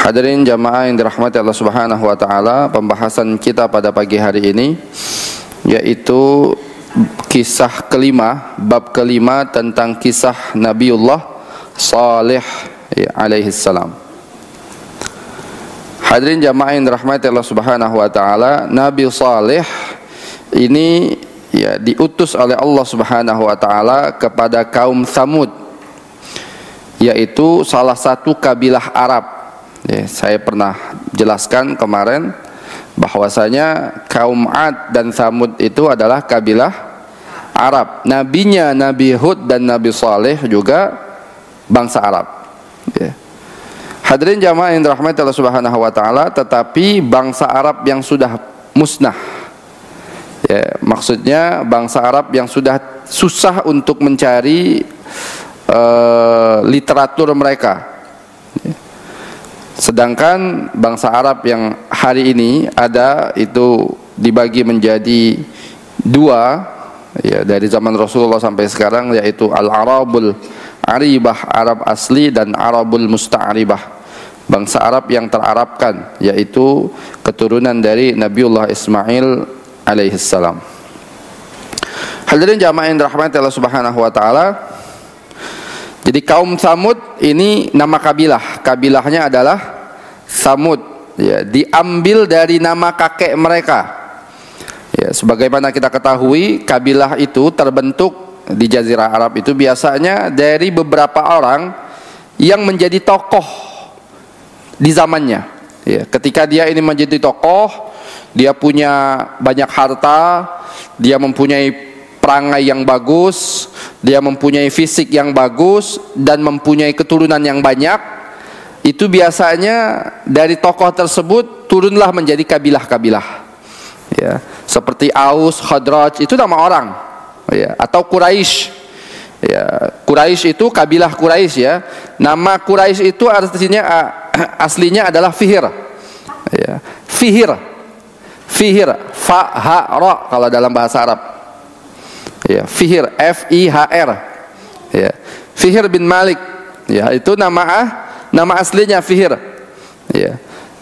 Hadirin jamaah yang dirahmati Allah Subhanahu wa taala, pembahasan kita pada pagi hari ini yaitu kisah kelima, bab kelima tentang kisah Nabiullah Saleh alaihi salam. Hadirin jamaah yang dirahmati Allah Subhanahu wa taala, Nabi Saleh ini diutus oleh Allah Subhanahu wa taala kepada kaum Tsamud, yaitu salah satu kabilah Arab. Saya pernah jelaskan kemarin bahwasanya kaum Ad dan Tsamud itu adalah kabilah Arab. Nabinya Nabi Hud dan Nabi Saleh juga bangsa Arab. Hadirin jamaah yang dirahmati Allah Subhanahu wa taala, tetapi bangsa Arab yang sudah musnah. Maksudnya bangsa Arab yang sudah susah untuk mencari literatur mereka. Sedangkan bangsa Arab yang hari ini ada itu dibagi menjadi dua, dari zaman Rasulullah sampai sekarang, yaitu Al-Arabul Aribah, Arab asli, dan Arabul Musta'ribah, bangsa Arab yang terarabkan, yaitu keturunan dari Nabiullah Ismail alaihissalam. Hadirin jamaah yang dirahmati Allah Subhanahu wa taala, jadi kaum Tsamud ini nama kabilah. Kabilahnya adalah Tsamud, diambil dari nama kakek mereka. Sebagaimana kita ketahui, kabilah itu terbentuk di Jazirah Arab itu biasanya dari beberapa orang yang menjadi tokoh di zamannya. Ketika dia ini menjadi tokoh, dia punya banyak harta, dia mempunyai perangai yang bagus, dia mempunyai fisik yang bagus, dan mempunyai keturunan yang banyak. Itu biasanya dari tokoh tersebut turunlah menjadi kabilah-kabilah. Seperti Aus, Khadraj, itu nama orang. Atau Quraisy. Quraisy itu kabilah Quraisy, Nama Quraisy itu artinya aslinya adalah Fihr. Fihr, fa ha ra kalau dalam bahasa Arab. Fihr, F-I-H-R. Fihr bin Malik. Itu nama aslinya Fihr.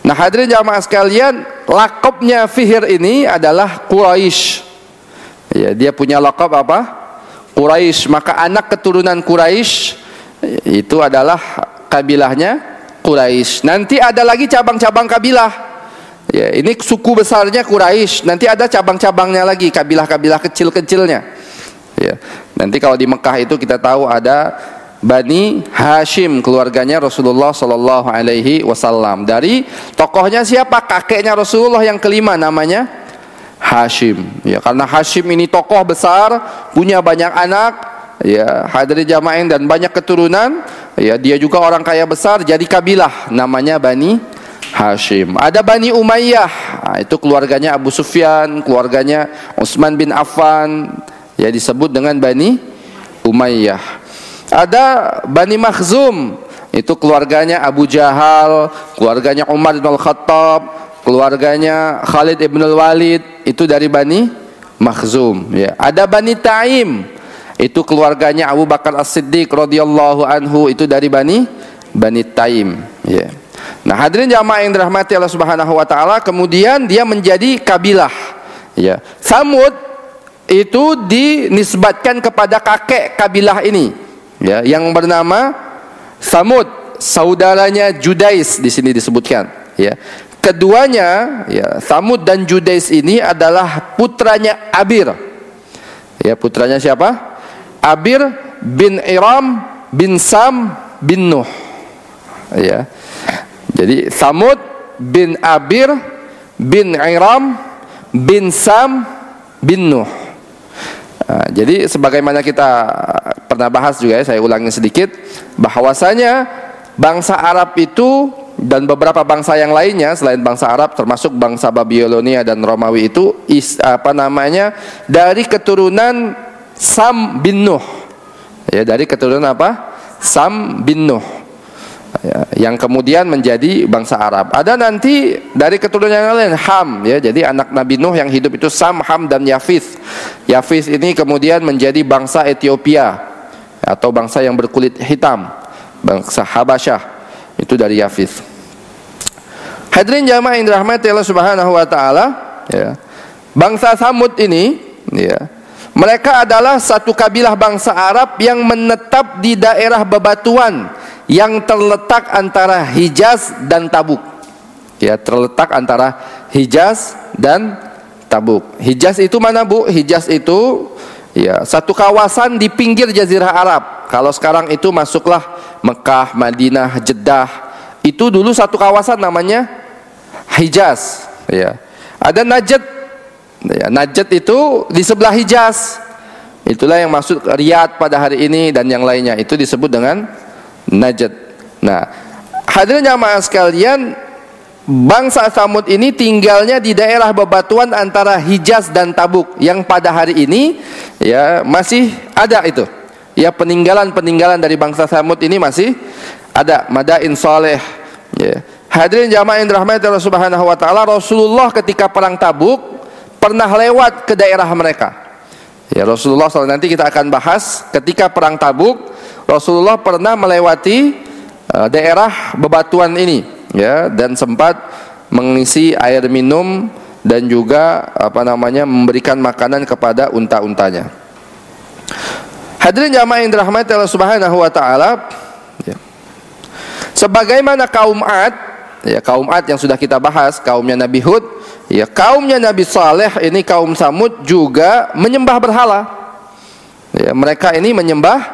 Nah, hadirin jamaah sekalian, lakabnya Fihr ini adalah Quraisy. Dia punya lakab apa? Quraisy. Maka anak keturunan Quraisy itu adalah kabilahnya Quraisy. Nanti ada lagi cabang-cabang kabilah. Ini suku besarnya Quraisy. Nanti ada cabang-cabangnya lagi, kabilah-kabilah kecil-kecilnya. Nanti kalau di Mekah itu kita tahu ada Bani Hashim, keluarganya Rasulullah Sallallahu Alaihi Wasallam. Dari tokohnya siapa? Kakeknya Rasulullah yang kelima, namanya Hashim. Karena Hashim ini tokoh besar, punya banyak anak, hadirin jamaah, dan banyak keturunan. Dia juga orang kaya besar, jadi kabilah namanya Bani Hashim. Ada Bani Umayyah, itu keluarganya Abu Sufyan, keluarganya Utsman bin Affan, disebut dengan Bani Umayyah. Ada Bani Makhzum, itu keluarganya Abu Jahal, keluarganya Umar bin Al-Khattab, keluarganya Khalid ibn Al-Walid, itu dari Bani Makhzum. Ada Bani Taim, itu keluarganya Abu Bakar As-Siddiq radhiyallahu anhu, itu dari Bani Taim. Nah, hadirin jamaah yang dirahmati Allah Subhanahu wa taala, kemudian dia menjadi kabilah. Tsamud itu dinisbatkan kepada kakek kabilah ini, yang bernama Tsamud, saudaranya Judais di sini disebutkan. Keduanya, Tsamud dan Judais ini adalah putranya Abir. Putranya siapa? Abir bin Iram bin Sam bin Nuh. Jadi Tsamud bin Abir bin Iram bin Sam bin Nuh. Jadi sebagaimana kita pernah bahas juga, saya ulangi sedikit, bahwasanya bangsa Arab itu dan beberapa bangsa yang lainnya selain bangsa Arab, termasuk bangsa Babilonia dan Romawi, itu dari keturunan Sam bin Nuh. Dari keturunan apa? Sam bin Nuh. Yang kemudian menjadi bangsa Arab. Ada nanti dari keturunan yang lain, Ham, jadi anak Nabi Nuh yang hidup itu Sam, Ham, dan Yafith. Yafith ini kemudian menjadi bangsa Ethiopia atau bangsa yang berkulit hitam, bangsa Habasyah, itu dari Yafith. Hadirin jamaah yang dirahmati Allah Subhanahu wa taala, ya. Bangsa Samud ini, ya, mereka adalah satu kabilah bangsa Arab yang menetap di daerah bebatuan yang terletak antara Hijaz dan Tabuk. Ya, terletak antara Hijaz dan Tabuk. Hijaz itu mana, Bu? Hijaz itu ya satu kawasan di pinggir Jazirah Arab. Kalau sekarang itu masuklah Mekah, Madinah, Jeddah. Itu dulu satu kawasan namanya Hijaz. Ya. Ada Najd. Ya, Najd itu di sebelah Hijaz. Itulah yang masuk Riyadh pada hari ini dan yang lainnya. Itu disebut dengan Najd. Nah, hadirin jamaah sekalian, bangsa Samud ini tinggalnya di daerah bebatuan antara Hijaz dan Tabuk, yang pada hari ini ya masih ada itu. Ya, peninggalan-peninggalan dari bangsa Samud ini masih ada, Madain Saleh. Ya. Hadirin jamaah yang dirahmati Allah Subhanahu wa taala, Rasulullah ketika perang Tabuk pernah lewat ke daerah mereka. Ya, Rasulullah nanti kita akan bahas ketika perang Tabuk Rasulullah pernah melewati daerah bebatuan ini, ya, dan sempat mengisi air minum dan juga memberikan makanan kepada unta-untanya. Hadirin jamaah yang dirahmati Allah Subhanahu wa taala, ya. Sebagaimana kaum Ad, ya, kaum Ad yang sudah kita bahas, kaumnya Nabi Hud, ya, kaumnya Nabi Saleh ini kaum Samud juga menyembah berhala. Ya, mereka ini menyembah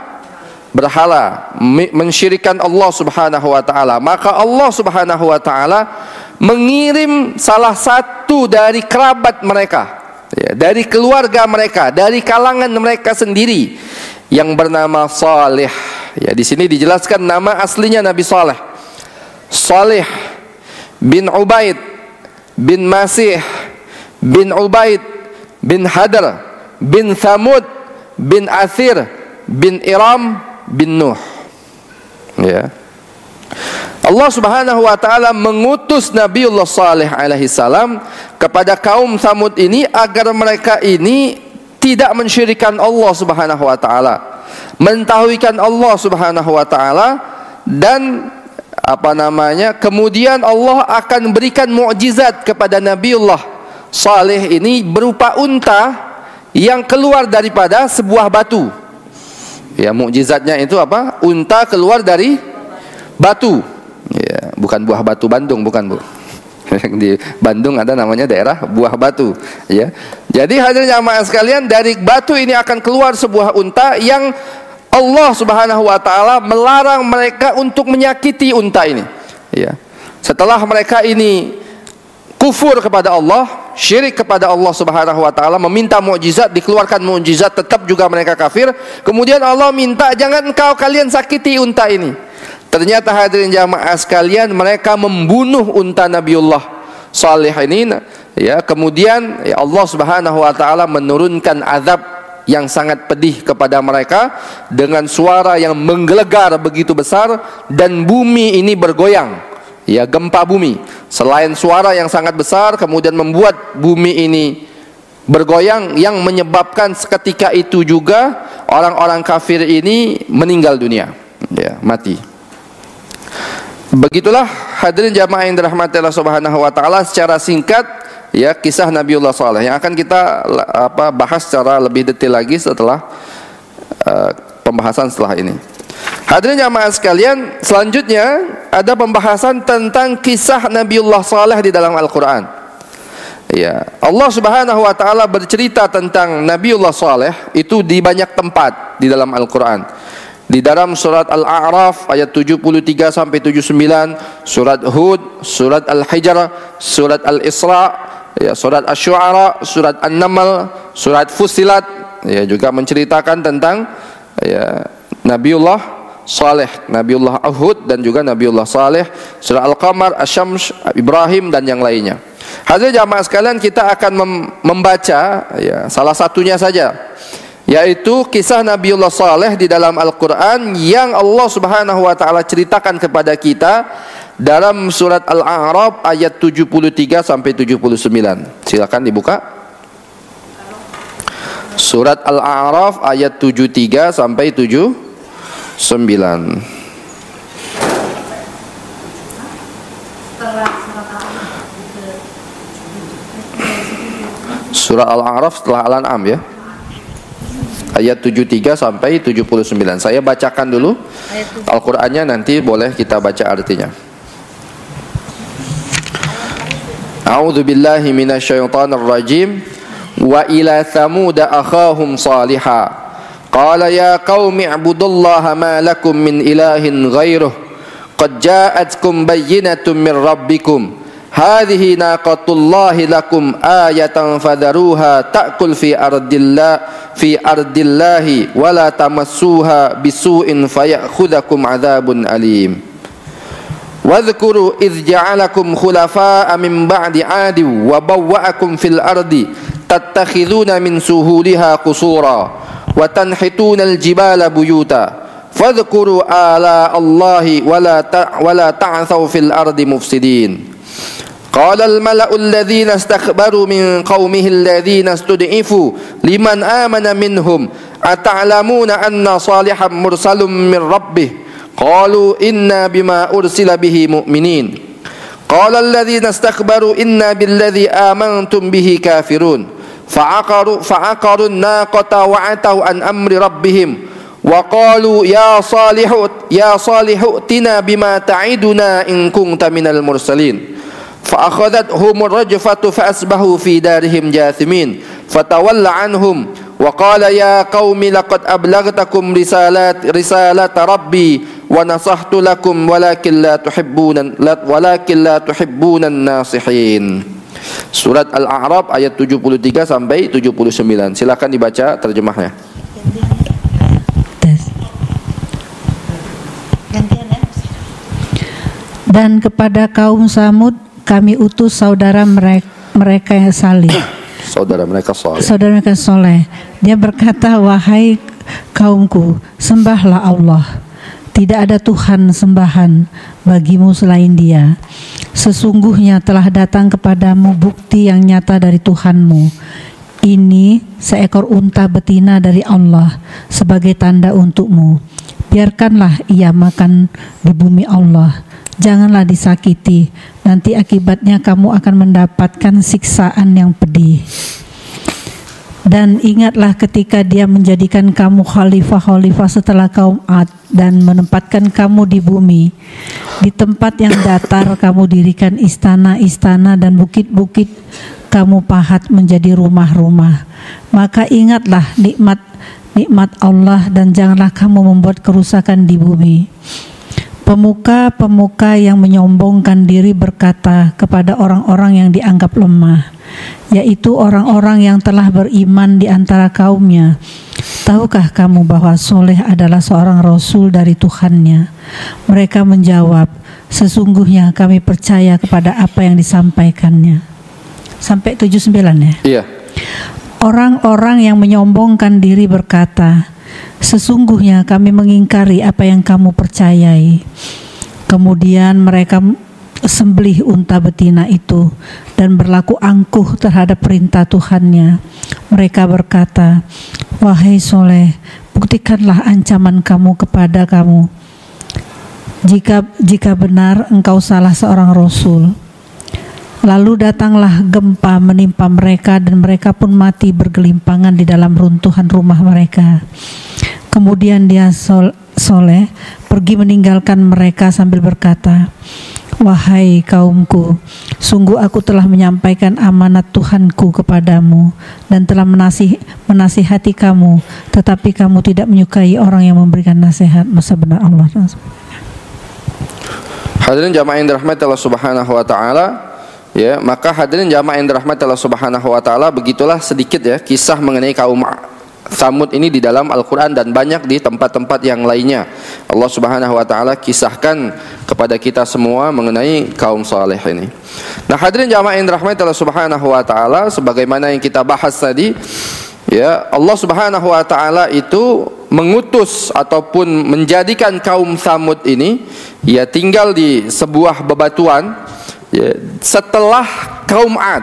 berhala, mensyirikan Allah Subhanahu wa taala. Maka Allah Subhanahu wa taala mengirim salah satu dari kerabat mereka, ya, dari keluarga mereka, dari kalangan mereka sendiri, yang bernama Saleh. Ya, di sini dijelaskan nama aslinya Nabi Saleh. Saleh bin Ubaid bin Masih bin Ubaid bin Hadar bin Thamud bin Athir bin Iram bin Nuh. Ya. Allah Subhanahu wa taala mengutus Nabiullah Saleh alaihi salam kepada kaum Samud ini agar mereka ini tidak mensyirikan Allah Subhanahu wa taala, mentauhidkan Allah Subhanahu wa taala, dan kemudian Allah akan berikan mukjizat kepada Nabiullah Saleh ini berupa unta yang keluar daripada sebuah batu. Ya, mukjizatnya itu apa? Unta keluar dari batu. Ya, bukan buah batu Bandung, bukan, Bu. Di Bandung ada namanya daerah Buah Batu, ya. Jadi hadirin jamaah sekalian, dari batu ini akan keluar sebuah unta yang Allah Subhanahu wa taala melarang mereka untuk menyakiti unta ini. Ya. Setelah mereka ini kufur kepada Allah, syirik kepada Allah Subhanahu wa taala, meminta mukjizat, dikeluarkan mukjizat, tetap juga mereka kafir. Kemudian Allah minta, jangan kalian sakiti unta ini. Ternyata hadirin jamaah sekalian, mereka membunuh unta Nabiullah Saleh ini, ya. Kemudian ya, Allah Subhanahu wa taala menurunkan azab yang sangat pedih kepada mereka dengan suara yang menggelegar begitu besar dan bumi ini bergoyang. Ya, gempa bumi. Selain suara yang sangat besar, kemudian membuat bumi ini bergoyang, yang menyebabkan seketika itu juga orang-orang kafir ini meninggal dunia, ya, mati. Begitulah hadirin jamaah yang dirahmati Allah Subhanahu wa taala secara singkat, ya, kisah Nabiullah Saleh yang akan kita bahas secara lebih detail lagi setelah pembahasan setelah ini. Hadirin jamaah sekalian, selanjutnya ada pembahasan tentang kisah Nabiullah Saleh di dalam Al-Qur'an. Ya, Allah Subhanahu wa taala bercerita tentang Nabiullah Saleh itu di banyak tempat di dalam Al-Qur'an. Di dalam surat Al-A'raf ayat 73 sampai 79, surat Hud, surat Al-Hijr, surat Al-Isra, ya, surat Asy-Syu'ara, surat An-Naml, surat Fussilat, ya, juga menceritakan tentang, ya, Nabiullah Saleh, Nabiullah Hud dan juga Nabiullah Saleh, surah Al-Qamar, Asy-Syams, Ibrahim dan yang lainnya. Hadirin jamaah sekalian, kita akan membaca, ya, salah satunya saja, yaitu kisah Nabiullah Saleh di dalam Al-Quran yang Allah Subhanahu wa taala ceritakan kepada kita dalam surat Al-A'raf ayat 73 sampai 79. Silakan dibuka. Surat Al-A'raf ayat 73 sampai 79. Surah Al-A'raf setelah Al-An'am ya. Ayat 73 sampai 79. Saya bacakan dulu Al-Qur'annya, nanti boleh kita baca artinya. A'udzu billahi minasyaitonir rajim. Wa ila thamud akhahum salihah. Qala ya qaumi ibudullaha ma lakum min ilahin ghairuh. Qad ja'atkum bayyinatun min rabbikum. Hadhihi naqatullahi lakum ayatan fadharuha ta'kul fi ardillahi wa la tamassuha bisu'in fayakhudhukum 'adzabun alim. Wadhkuru idh ja'alakum khulafa'a min ba'di 'adi wa bawwa'akum fil ardi tattakhidhuna min suhuliha qusura wa tanhituna al-jibala buyuta fadhkuru ala Allahi wa la ta'thaw fil ardi mufsidin. Qala al-mala'u alladhina istakbaru min qaumihi alladhina istud'ifu liman amana minhum ata'lamuna anna salihan mursalun min rabbih qalu inna bima ursila bihi mu'minin. Qala alladhina istakbaru inna billadhi amantum bihi kafirun fa'aqaru an-naqata wa'ataw an amri rabbihim wa qalu ya salihu tina bima ta'iduna in kunta minal mursalin. فأخذتهم الرجفة فأصبحوا في دارهم جاثمين فتولى عنهم وقال يا قوم لقد أبلغتكم رسالة ربي ونصحت لكم ولكن لا تحبون الناصحين. Surat Al-A'raf ayat 73 sampai 79. Silakan dibaca terjemahnya. Dan kepada kaum Samud kami utus saudara mereka yang salih. Saudara mereka soleh. Dia berkata, wahai kaumku, sembahlah Allah. Tidak ada Tuhan sembahan bagimu selain Dia. Sesungguhnya telah datang kepadamu bukti yang nyata dari Tuhanmu. Ini seekor unta betina dari Allah sebagai tanda untukmu. Biarkanlah ia makan di bumi Allah. Janganlah disakiti, nanti akibatnya kamu akan mendapatkan siksaan yang pedih. Dan ingatlah ketika Dia menjadikan kamu khalifah-khalifah setelah kaum Ad dan menempatkan kamu di bumi. Di tempat yang datar kamu dirikan istana-istana dan bukit-bukit kamu pahat menjadi rumah-rumah. Maka ingatlah nikmat Allah dan janganlah kamu membuat kerusakan di bumi. Pemuka-pemuka yang menyombongkan diri berkata kepada orang-orang yang dianggap lemah, yaitu orang-orang yang telah beriman di antara kaumnya, tahukah kamu bahwa Soleh adalah seorang Rasul dari Tuhannya? Mereka menjawab, sesungguhnya kami percaya kepada apa yang disampaikannya. Sampai 79 ya? Iya. Orang-orang yang menyombongkan diri berkata, sesungguhnya kami mengingkari apa yang kamu percayai. Kemudian mereka sembelih unta betina itu dan berlaku angkuh terhadap perintah Tuhannya. Mereka berkata, wahai Soleh, buktikanlah ancaman kamu kepada kamu. Jika benar engkau salah seorang Rasul. Lalu datanglah gempa menimpa mereka dan mereka pun mati bergelimpangan di dalam runtuhan rumah mereka. Kemudian dia Soleh pergi meninggalkan mereka sambil berkata, wahai kaumku, sungguh aku telah menyampaikan amanat Tuhanku kepadamu dan telah menasihati kamu, tetapi kamu tidak menyukai orang yang memberikan nasihat. Masa benar Allah. Hadirin jamaah yang dirahmati Allah Subhanahu wa taala. Ya, maka hadirin jamaah yang dirahmati Allah Subhanahu wa taala, begitulah sedikit ya kisah mengenai kaum Samud ini di dalam Al-Qur'an dan banyak di tempat-tempat yang lainnya. Allah Subhanahu wa taala kisahkan kepada kita semua mengenai kaum saleh ini. Nah, hadirin jamaah yang dirahmati Allah Subhanahu wa taala, sebagaimana yang kita bahas tadi, ya, Allah Subhanahu wa taala itu mengutus ataupun menjadikan kaum Samud ini ya tinggal di sebuah bebatuan. Ya, setelah kaum Ad,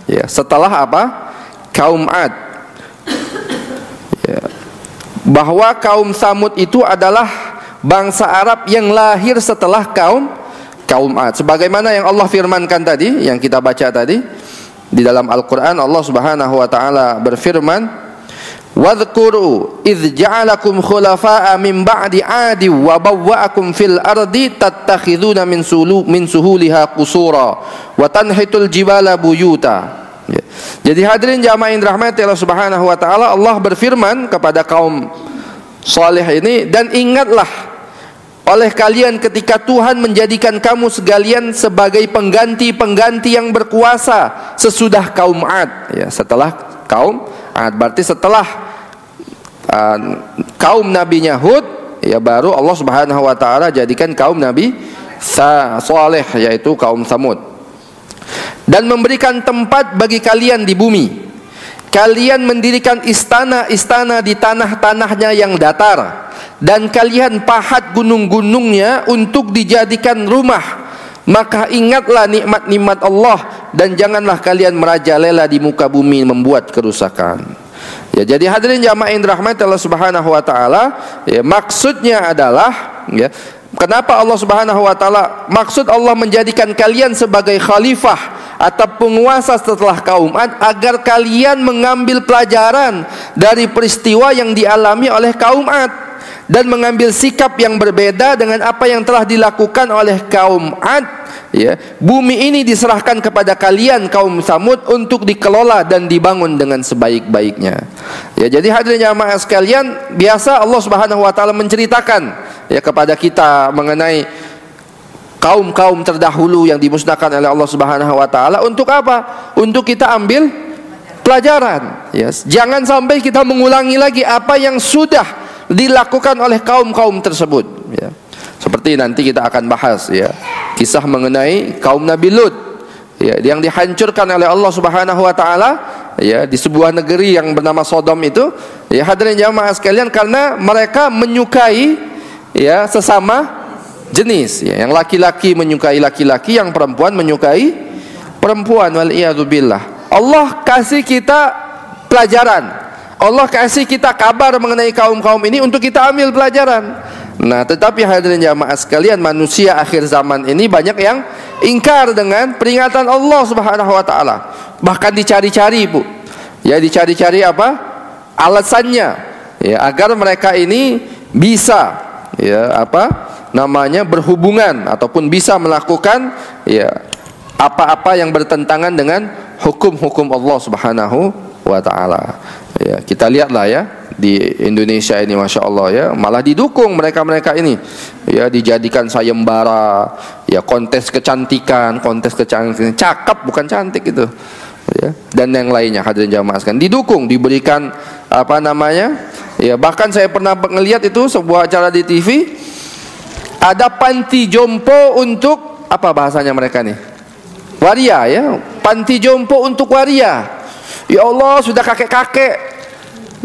ya, setelah apa? Kaum Ad. Ya, bahwa kaum Samud itu adalah bangsa Arab yang lahir setelah kaum Ad. Sebagaimana yang Allah firmankan tadi, yang kita baca tadi, Di dalam Al-Qur'an Allah Subhanahu wa taala berfirman, "Wadhkuru idz ja'alakum khulafa'a min ba'di 'adi wa bawwa'akum fil ardi tattakhiduna min suhuliha qusura wa tanhitul jibala buyuta." Ya. Jadi hadirin jamaah yang dirahmati Allah Subhanahu wa taala, Allah berfirman kepada kaum saleh ini, dan ingatlah oleh kalian ketika Tuhan menjadikan kamu sekalian sebagai pengganti-pengganti yang berkuasa sesudah kaum 'Ad. Ya, setelah kaum 'Ad berarti setelah kaum nabinya Hud, ya baru Allah Subhanahu wa taala jadikan kaum Nabi Saleh, yaitu kaum Tsamud. Dan memberikan tempat bagi kalian di bumi. Kalian mendirikan istana-istana di tanah-tanahnya yang datar, dan kalian pahat gunung-gunungnya untuk dijadikan rumah. Maka ingatlah nikmat-nikmat Allah, dan janganlah kalian merajalela di muka bumi membuat kerusakan. Ya, jadi hadirin jamaah yang dirahmati Allah Subhanahu wa taala, ya, maksudnya adalah, ya, kenapa Allah Subhanahu wa taala, maksud Allah menjadikan kalian sebagai khalifah atau penguasa setelah kaum 'Ad, agar kalian mengambil pelajaran dari peristiwa yang dialami oleh kaum 'Ad dan mengambil sikap yang berbeda dengan apa yang telah dilakukan oleh kaum 'Ad. Ya, bumi ini diserahkan kepada kalian kaum Tsamud untuk dikelola dan dibangun dengan sebaik-baiknya. Ya, jadi hadirin jamaah sekalian, biasa Allah Subhanahu wa taala menceritakan, ya, kepada kita mengenai kaum-kaum terdahulu yang dimusnahkan oleh Allah Subhanahu wa taala. Untuk apa? Untuk kita ambil pelajaran. Yes. Jangan sampai kita mengulangi lagi apa yang sudah dilakukan oleh kaum-kaum tersebut. Ya. Seperti nanti kita akan bahas, ya, kisah mengenai kaum Nabi Lut, ya, yang dihancurkan oleh Allah Subhanahu wa taala, ya, di sebuah negeri yang bernama Sodom itu. Ya, hadirin jamaah sekalian, karena mereka menyukai, ya, sesama jenis, ya, yang laki-laki menyukai laki-laki, yang perempuan menyukai perempuan. Waliyadzubillah. Allah kasih kita pelajaran, Allah kasih kita kabar mengenai kaum-kaum ini untuk kita ambil pelajaran. Nah, tetapi hadirin jamaah sekalian, manusia akhir zaman ini banyak yang ingkar dengan peringatan Allah Subhanahu wa taala. Bahkan dicari-cari, Bu. Ya, dicari-cari apa? Alasannya, ya, agar mereka ini bisa, ya, apa namanya, berhubungan ataupun bisa melakukan, ya, apa-apa yang bertentangan dengan hukum-hukum Allah Subhanahu wa taala. Ya, kita lihatlah, ya, di Indonesia ini, masya Allah, ya, malah didukung mereka-mereka ini, ya, dijadikan sayembara, ya, kontes kecantikan, cakep bukan cantik itu, ya, dan yang lainnya. Hadirin jamaah sekalian, didukung, diberikan apa namanya, ya, bahkan saya pernah ngelihat itu sebuah acara di TV, ada panti jompo untuk apa bahasanya mereka nih, waria, ya, panti jompo untuk waria. Ya Allah, sudah kakek-kakek,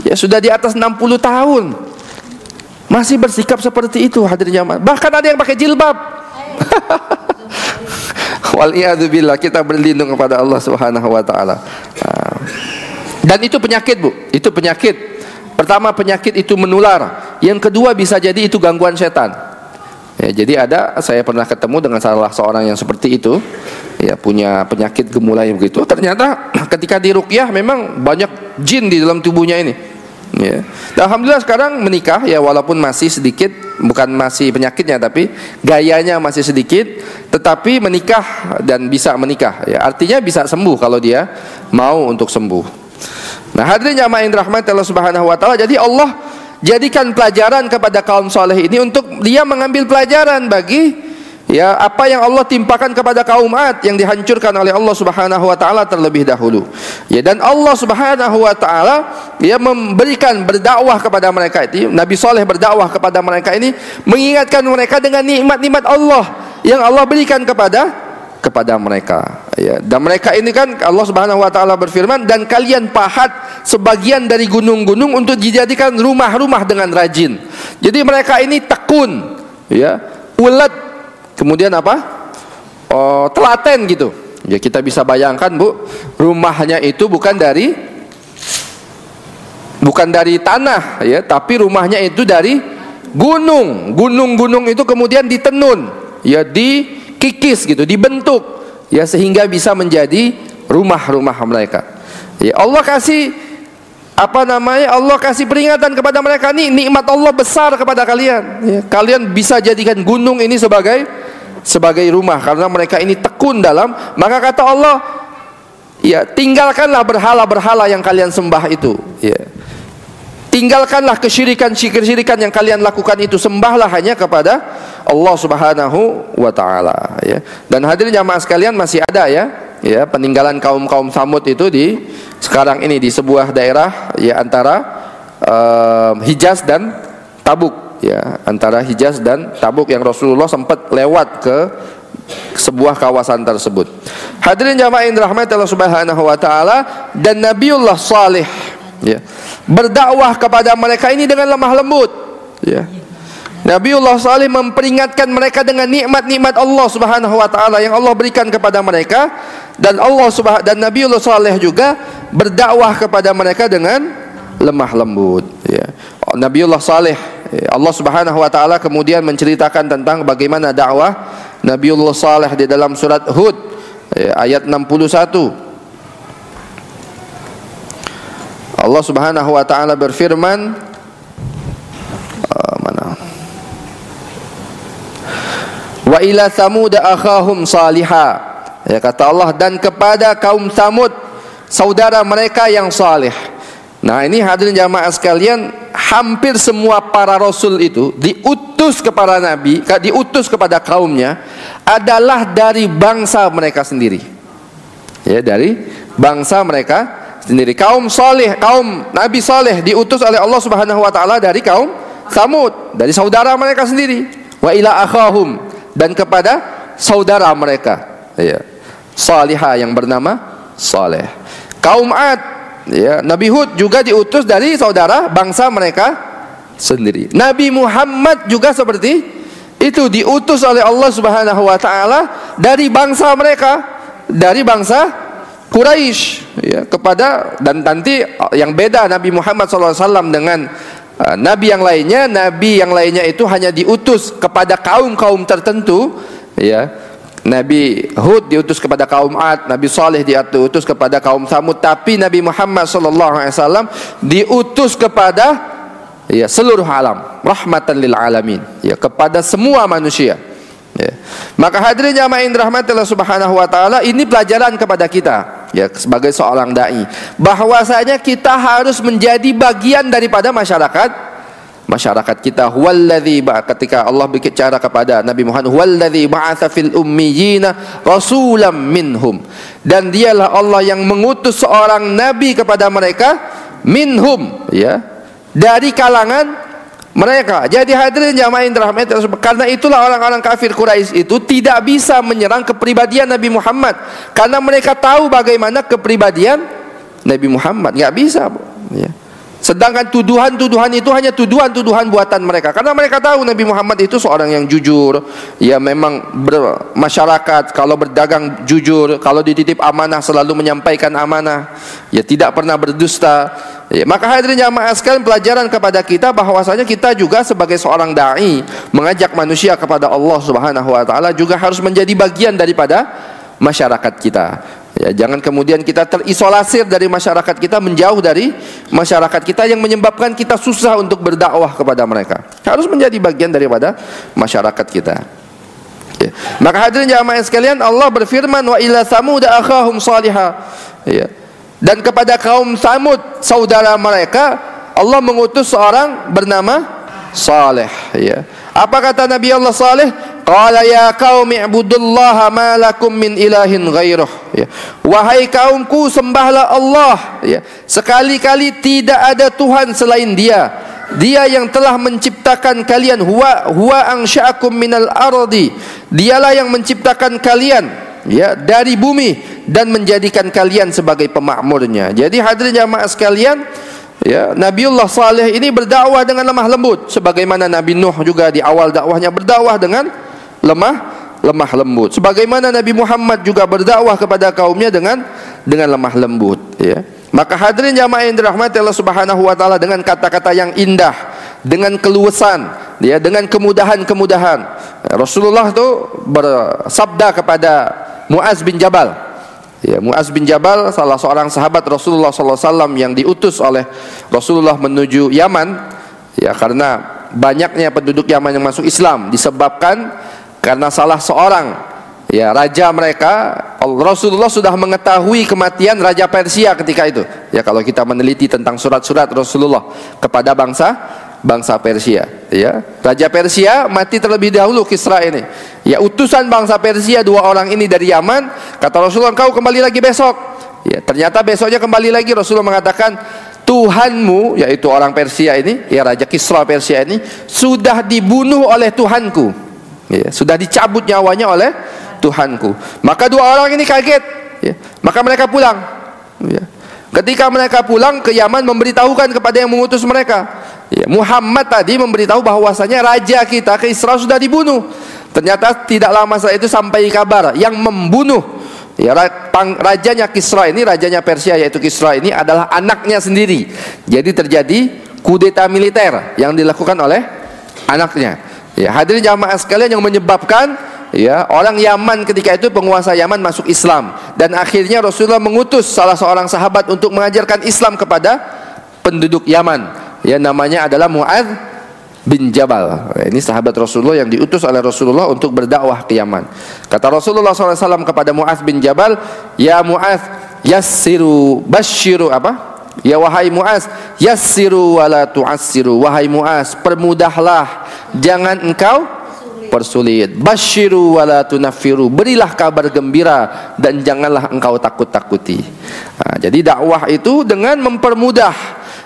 ya, sudah di atas 60 tahun masih bersikap seperti itu, hadirin jamaah. Bahkan ada yang pakai jilbab. Waliyadzubillah, kita berlindung kepada Allah Subhanahu wa taala. Dan itu penyakit, Bu. Itu penyakit. Pertama, penyakit itu menular. Yang kedua, bisa jadi itu gangguan setan. Ya, jadi saya pernah ketemu dengan salah seorang yang seperti itu, ya, punya penyakit gemulai begitu. Ternyata ketika diruqyah memang banyak jin di dalam tubuhnya ini. Ya. Dan alhamdulillah sekarang menikah, ya, walaupun masih sedikit, bukan masih penyakitnya tapi gayanya masih sedikit, tetapi menikah dan bisa menikah. Ya, artinya bisa sembuh kalau dia mau untuk sembuh. Nah, hadirin jamaah yang dirahmati Allah Subhanahu wa taala, jadi Allah jadikan pelajaran kepada kaum saleh ini untuk dia mengambil pelajaran bagi, ya, apa yang Allah timpakan kepada kaum 'Ad yang dihancurkan oleh Allah Subhanahu wa taala terlebih dahulu. Ya, dan Allah Subhanahu wa taala, ya, memberikan berdakwah kepada mereka itu. Nabi Saleh berdakwah kepada mereka ini, mengingatkan mereka dengan nikmat-nikmat Allah yang Allah berikan kepada mereka, ya. Dan mereka ini kan Allah Subhanahu wa taala berfirman, dan kalian pahat sebagian dari gunung-gunung untuk dijadikan rumah-rumah dengan rajin. Jadi mereka ini tekun, ya, ulet, kemudian apa? Telaten gitu. Ya, kita bisa bayangkan, Bu, rumahnya itu bukan dari tanah, ya, tapi rumahnya itu dari gunung. Gunung-gunung itu kemudian ditenun, ya, dikikis gitu, dibentuk, ya, sehingga bisa menjadi rumah-rumah mereka. Ya, Allah kasih Allah kasih peringatan kepada mereka, nih nikmat Allah besar kepada kalian. Ya, kalian bisa jadikan gunung ini sebagai rumah karena mereka ini tekun dalam. Maka kata Allah, ya tinggalkanlah berhala-berhala yang kalian sembah itu. Ya, tinggalkanlah kesyirikan yang kalian lakukan itu. Sembahlah hanya kepada Allah Subhanahu wa taala. Ya. Dan hadirin jamaah sekalian, masih ada ya peninggalan kaum Samud itu sekarang ini di sebuah daerah ya antara Hijaz dan Tabuk, ya antara Hijaz dan Tabuk yang Rasulullah sempat lewat ke sebuah kawasan tersebut. Hadirin jamaah yang dirahmati Allah Subhanahu wa taala, dan Nabiullah Saleh ya berdakwah kepada mereka ini dengan lemah lembut. Ya, Nabiullah Saleh memperingatkan mereka dengan nikmat-nikmat Allah Subhanahu wa taala yang Allah berikan kepada mereka, dan Nabiullah Saleh juga berdakwah kepada mereka dengan lemah lembut. Ya, Nabiullah Saleh, Allah Subhanahu wa taala kemudian menceritakan tentang bagaimana dakwah Nabiullah Saleh di dalam surat Hud ayat 61. Allah Subhanahu wa taala berfirman, wa ila Thamud akhahum salihah. Ya, kata Allah, dan kepada kaum Thamud saudara mereka yang saleh. Nah, ini hadirin jamaah sekalian, hampir semua para rasul itu diutus kepada nabi, diutus kepada kaumnya adalah dari bangsa mereka sendiri. Ya, dari bangsa mereka sendiri. Kaum saleh, kaum Nabi Saleh diutus oleh Allah Subhanahu wa taala dari kaum Thamud, dari saudara mereka sendiri. Wa ila akhahum, dan kepada saudara mereka ya salihah yang bernama Saleh. Kaum Ad, ya Nabi Hud juga diutus dari saudara bangsa mereka sendiri. Nabi Muhammad juga seperti itu, diutus oleh Allah Subhanahu wa taala dari bangsa mereka, dari bangsa Quraisy ya, kepada, dan nanti yang beda Nabi Muhammad SAW dengan nabi yang lainnya itu hanya diutus kepada kaum-kaum tertentu. Ya, Nabi Hud diutus kepada kaum Ad, Nabi Saleh diutus kepada kaum Thamud, tapi Nabi Muhammad SAW diutus kepada seluruh alam, rahmatan lil alamin, ya kepada semua manusia. Ya. Maka hadirin jamaah yang dirahmati Allah Subhanahu wa taala, ini pelajaran kepada kita ya sebagai seorang dai, bahwasanya kita harus menjadi bagian daripada masyarakat kita. Huwallazi, ketika Allah berbicara kepada Nabi Muhammad, huwallazi ba'atsa fil ummiyina rasulam minhum, dan dialah Allah yang mengutus seorang nabi kepada mereka, minhum ya dari kalangan mereka. Jadi hadirin jamaah yang dirahmati Allah, karena itulah orang-orang kafir Quraisy itu tidak bisa menyerang kepribadian Nabi Muhammad, karena mereka tahu bagaimana kepribadian Nabi Muhammad, nggak bisa ya. Sedangkan tuduhan-tuduhan itu hanya tuduhan-tuduhan buatan mereka, karena mereka tahu Nabi Muhammad itu seorang yang jujur, ya memang bermasyarakat, kalau berdagang jujur, kalau dititip amanah selalu menyampaikan amanah, ya tidak pernah berdusta. Ya, maka hadirin jamaah sekalian, pelajaran kepada kita bahwasanya kita juga sebagai seorang dai mengajak manusia kepada Allah Subhanahu wa taala juga harus menjadi bagian daripada masyarakat kita. Ya, jangan kemudian kita terisolasi dari masyarakat kita, menjauh dari masyarakat kita yang menyebabkan kita susah untuk berdakwah kepada mereka. Harus menjadi bagian daripada masyarakat kita. Ya. Maka hadirin jamaah sekalian, Allah berfirman, wa ila Thamud akhahum salihah. Ya. Dan kepada kaum Thamud saudara mereka Allah mengutus seorang bernama Saleh. Ya. Apa kata Nabi Allah Saleh? Qala ya qaumi ibudullaha ma lakum min ilahin ghairuh. Ya. Wahai kaumku, sembahlah Allah. Ya. Sekali-kali tidak ada Tuhan selain Dia. Dia yang telah menciptakan kalian. Huwa ansha'akum minal ardi. Dialah yang menciptakan kalian ya dari bumi dan menjadikan kalian sebagai pemakmurnya. Jadi hadirin jamaah sekalian, ya Nabiullah Saleh ini berdakwah dengan lemah lembut, sebagaimana Nabi Nuh juga di awal dakwahnya berdakwah dengan lemah lembut, sebagaimana Nabi Muhammad juga berdakwah kepada kaumnya dengan lemah lembut. Ya. Maka hadirin jamaah yang dirahmati Allah Subhanahu wa taala, dengan kata-kata yang indah, dengan keluasan, ya, dengan kemudahan. Rasulullah itu bersabda kepada Muaz bin Jabal, Ya, Mu'adz bin Jabal salah seorang sahabat Rasulullah SAW yang diutus oleh Rasulullah menuju Yaman, ya, karena banyaknya penduduk Yaman yang masuk Islam disebabkan karena salah seorang, ya, raja mereka. Rasulullah sudah mengetahui kematian raja Persia ketika itu. Ya, kalau kita meneliti tentang surat-surat Rasulullah kepada bangsa Persia, ya, raja Persia mati terlebih dahulu, Kisra ini. Ya, utusan bangsa Persia dua orang ini dari Yaman, kata Rasulullah, "Kau kembali lagi besok." Ya, ternyata besoknya kembali lagi. Rasulullah mengatakan, "Tuhanmu," yaitu orang Persia ini, ya, raja Kisra Persia ini, "sudah dibunuh oleh Tuhanku." Ya, sudah dicabut nyawanya oleh Tuhanku. Maka dua orang ini kaget, ya, maka mereka pulang. Ya. Ketika mereka pulang ke Yaman, memberitahukan kepada yang mengutus mereka, ya, Muhammad tadi memberitahu bahwasanya raja kita Kisra sudah dibunuh. Ternyata tidak lama setelah itu sampai kabar yang membunuh, ya, rajanya Kisra ini, rajanya Persia yaitu Kisra ini adalah anaknya sendiri. Jadi terjadi kudeta militer yang dilakukan oleh anaknya. Ya, hadirin jamaah sekalian, yang menyebabkan, ya, orang Yaman ketika itu, penguasa Yaman masuk Islam, dan akhirnya Rasulullah mengutus salah seorang sahabat untuk mengajarkan Islam kepada penduduk Yaman. Ya, namanya adalah Mu'adz bin Jabal. Ini sahabat Rasulullah yang diutus oleh Rasulullah untuk berdakwah ke Yaman. Kata Rasulullah SAW kepada Mu'adz bin Jabal, "Ya Mu'adz, yassiru basyiru," apa? "Ya wahai Mu'adz, yassiru wala tu'assiru." Wahai Mu'adz, permudahlah, jangan engkau persulit. Basyiru wala tunaffiru, berilah kabar gembira dan janganlah engkau takut-takuti. Nah, jadi dakwah itu dengan mempermudah,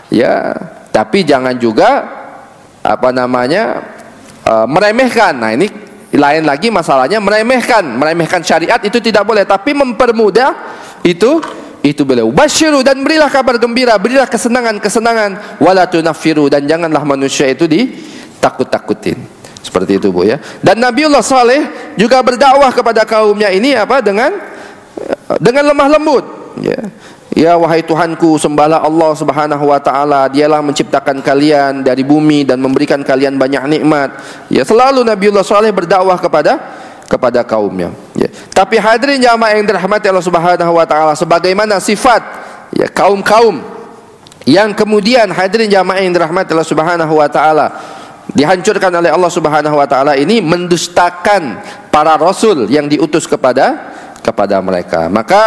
ya, tapi jangan juga meremehkan. Nah, ini lain lagi masalahnya, meremehkan syariat itu tidak boleh, tapi mempermudah itu boleh. Basyiru, dan berilah kabar gembira, berilah kesenangan, wala tunaffiru, dan janganlah manusia itu ditakut-takutin. Seperti itu, Bu, ya. Dan Nabiullah Saleh juga berdakwah kepada kaumnya ini dengan lemah lembut, ya. "Ya wahai Tuhanku, sembahlah Allah Subhanahu wa taala, Dialah menciptakan kalian dari bumi dan memberikan kalian banyak nikmat." Ya, selalu Nabiullah Saleh berdakwah kepada kaumnya, ya. Tapi hadirin jamaah yang dirahmati Allah Subhanahu wa taala, sebagaimana sifat, ya, kaum-kaum yang kemudian, hadirin jamaah yang dirahmati Allah Subhanahu wa taala, dihancurkan oleh Allah Subhanahu wa taala ini, mendustakan para rasul yang diutus kepada mereka. Maka,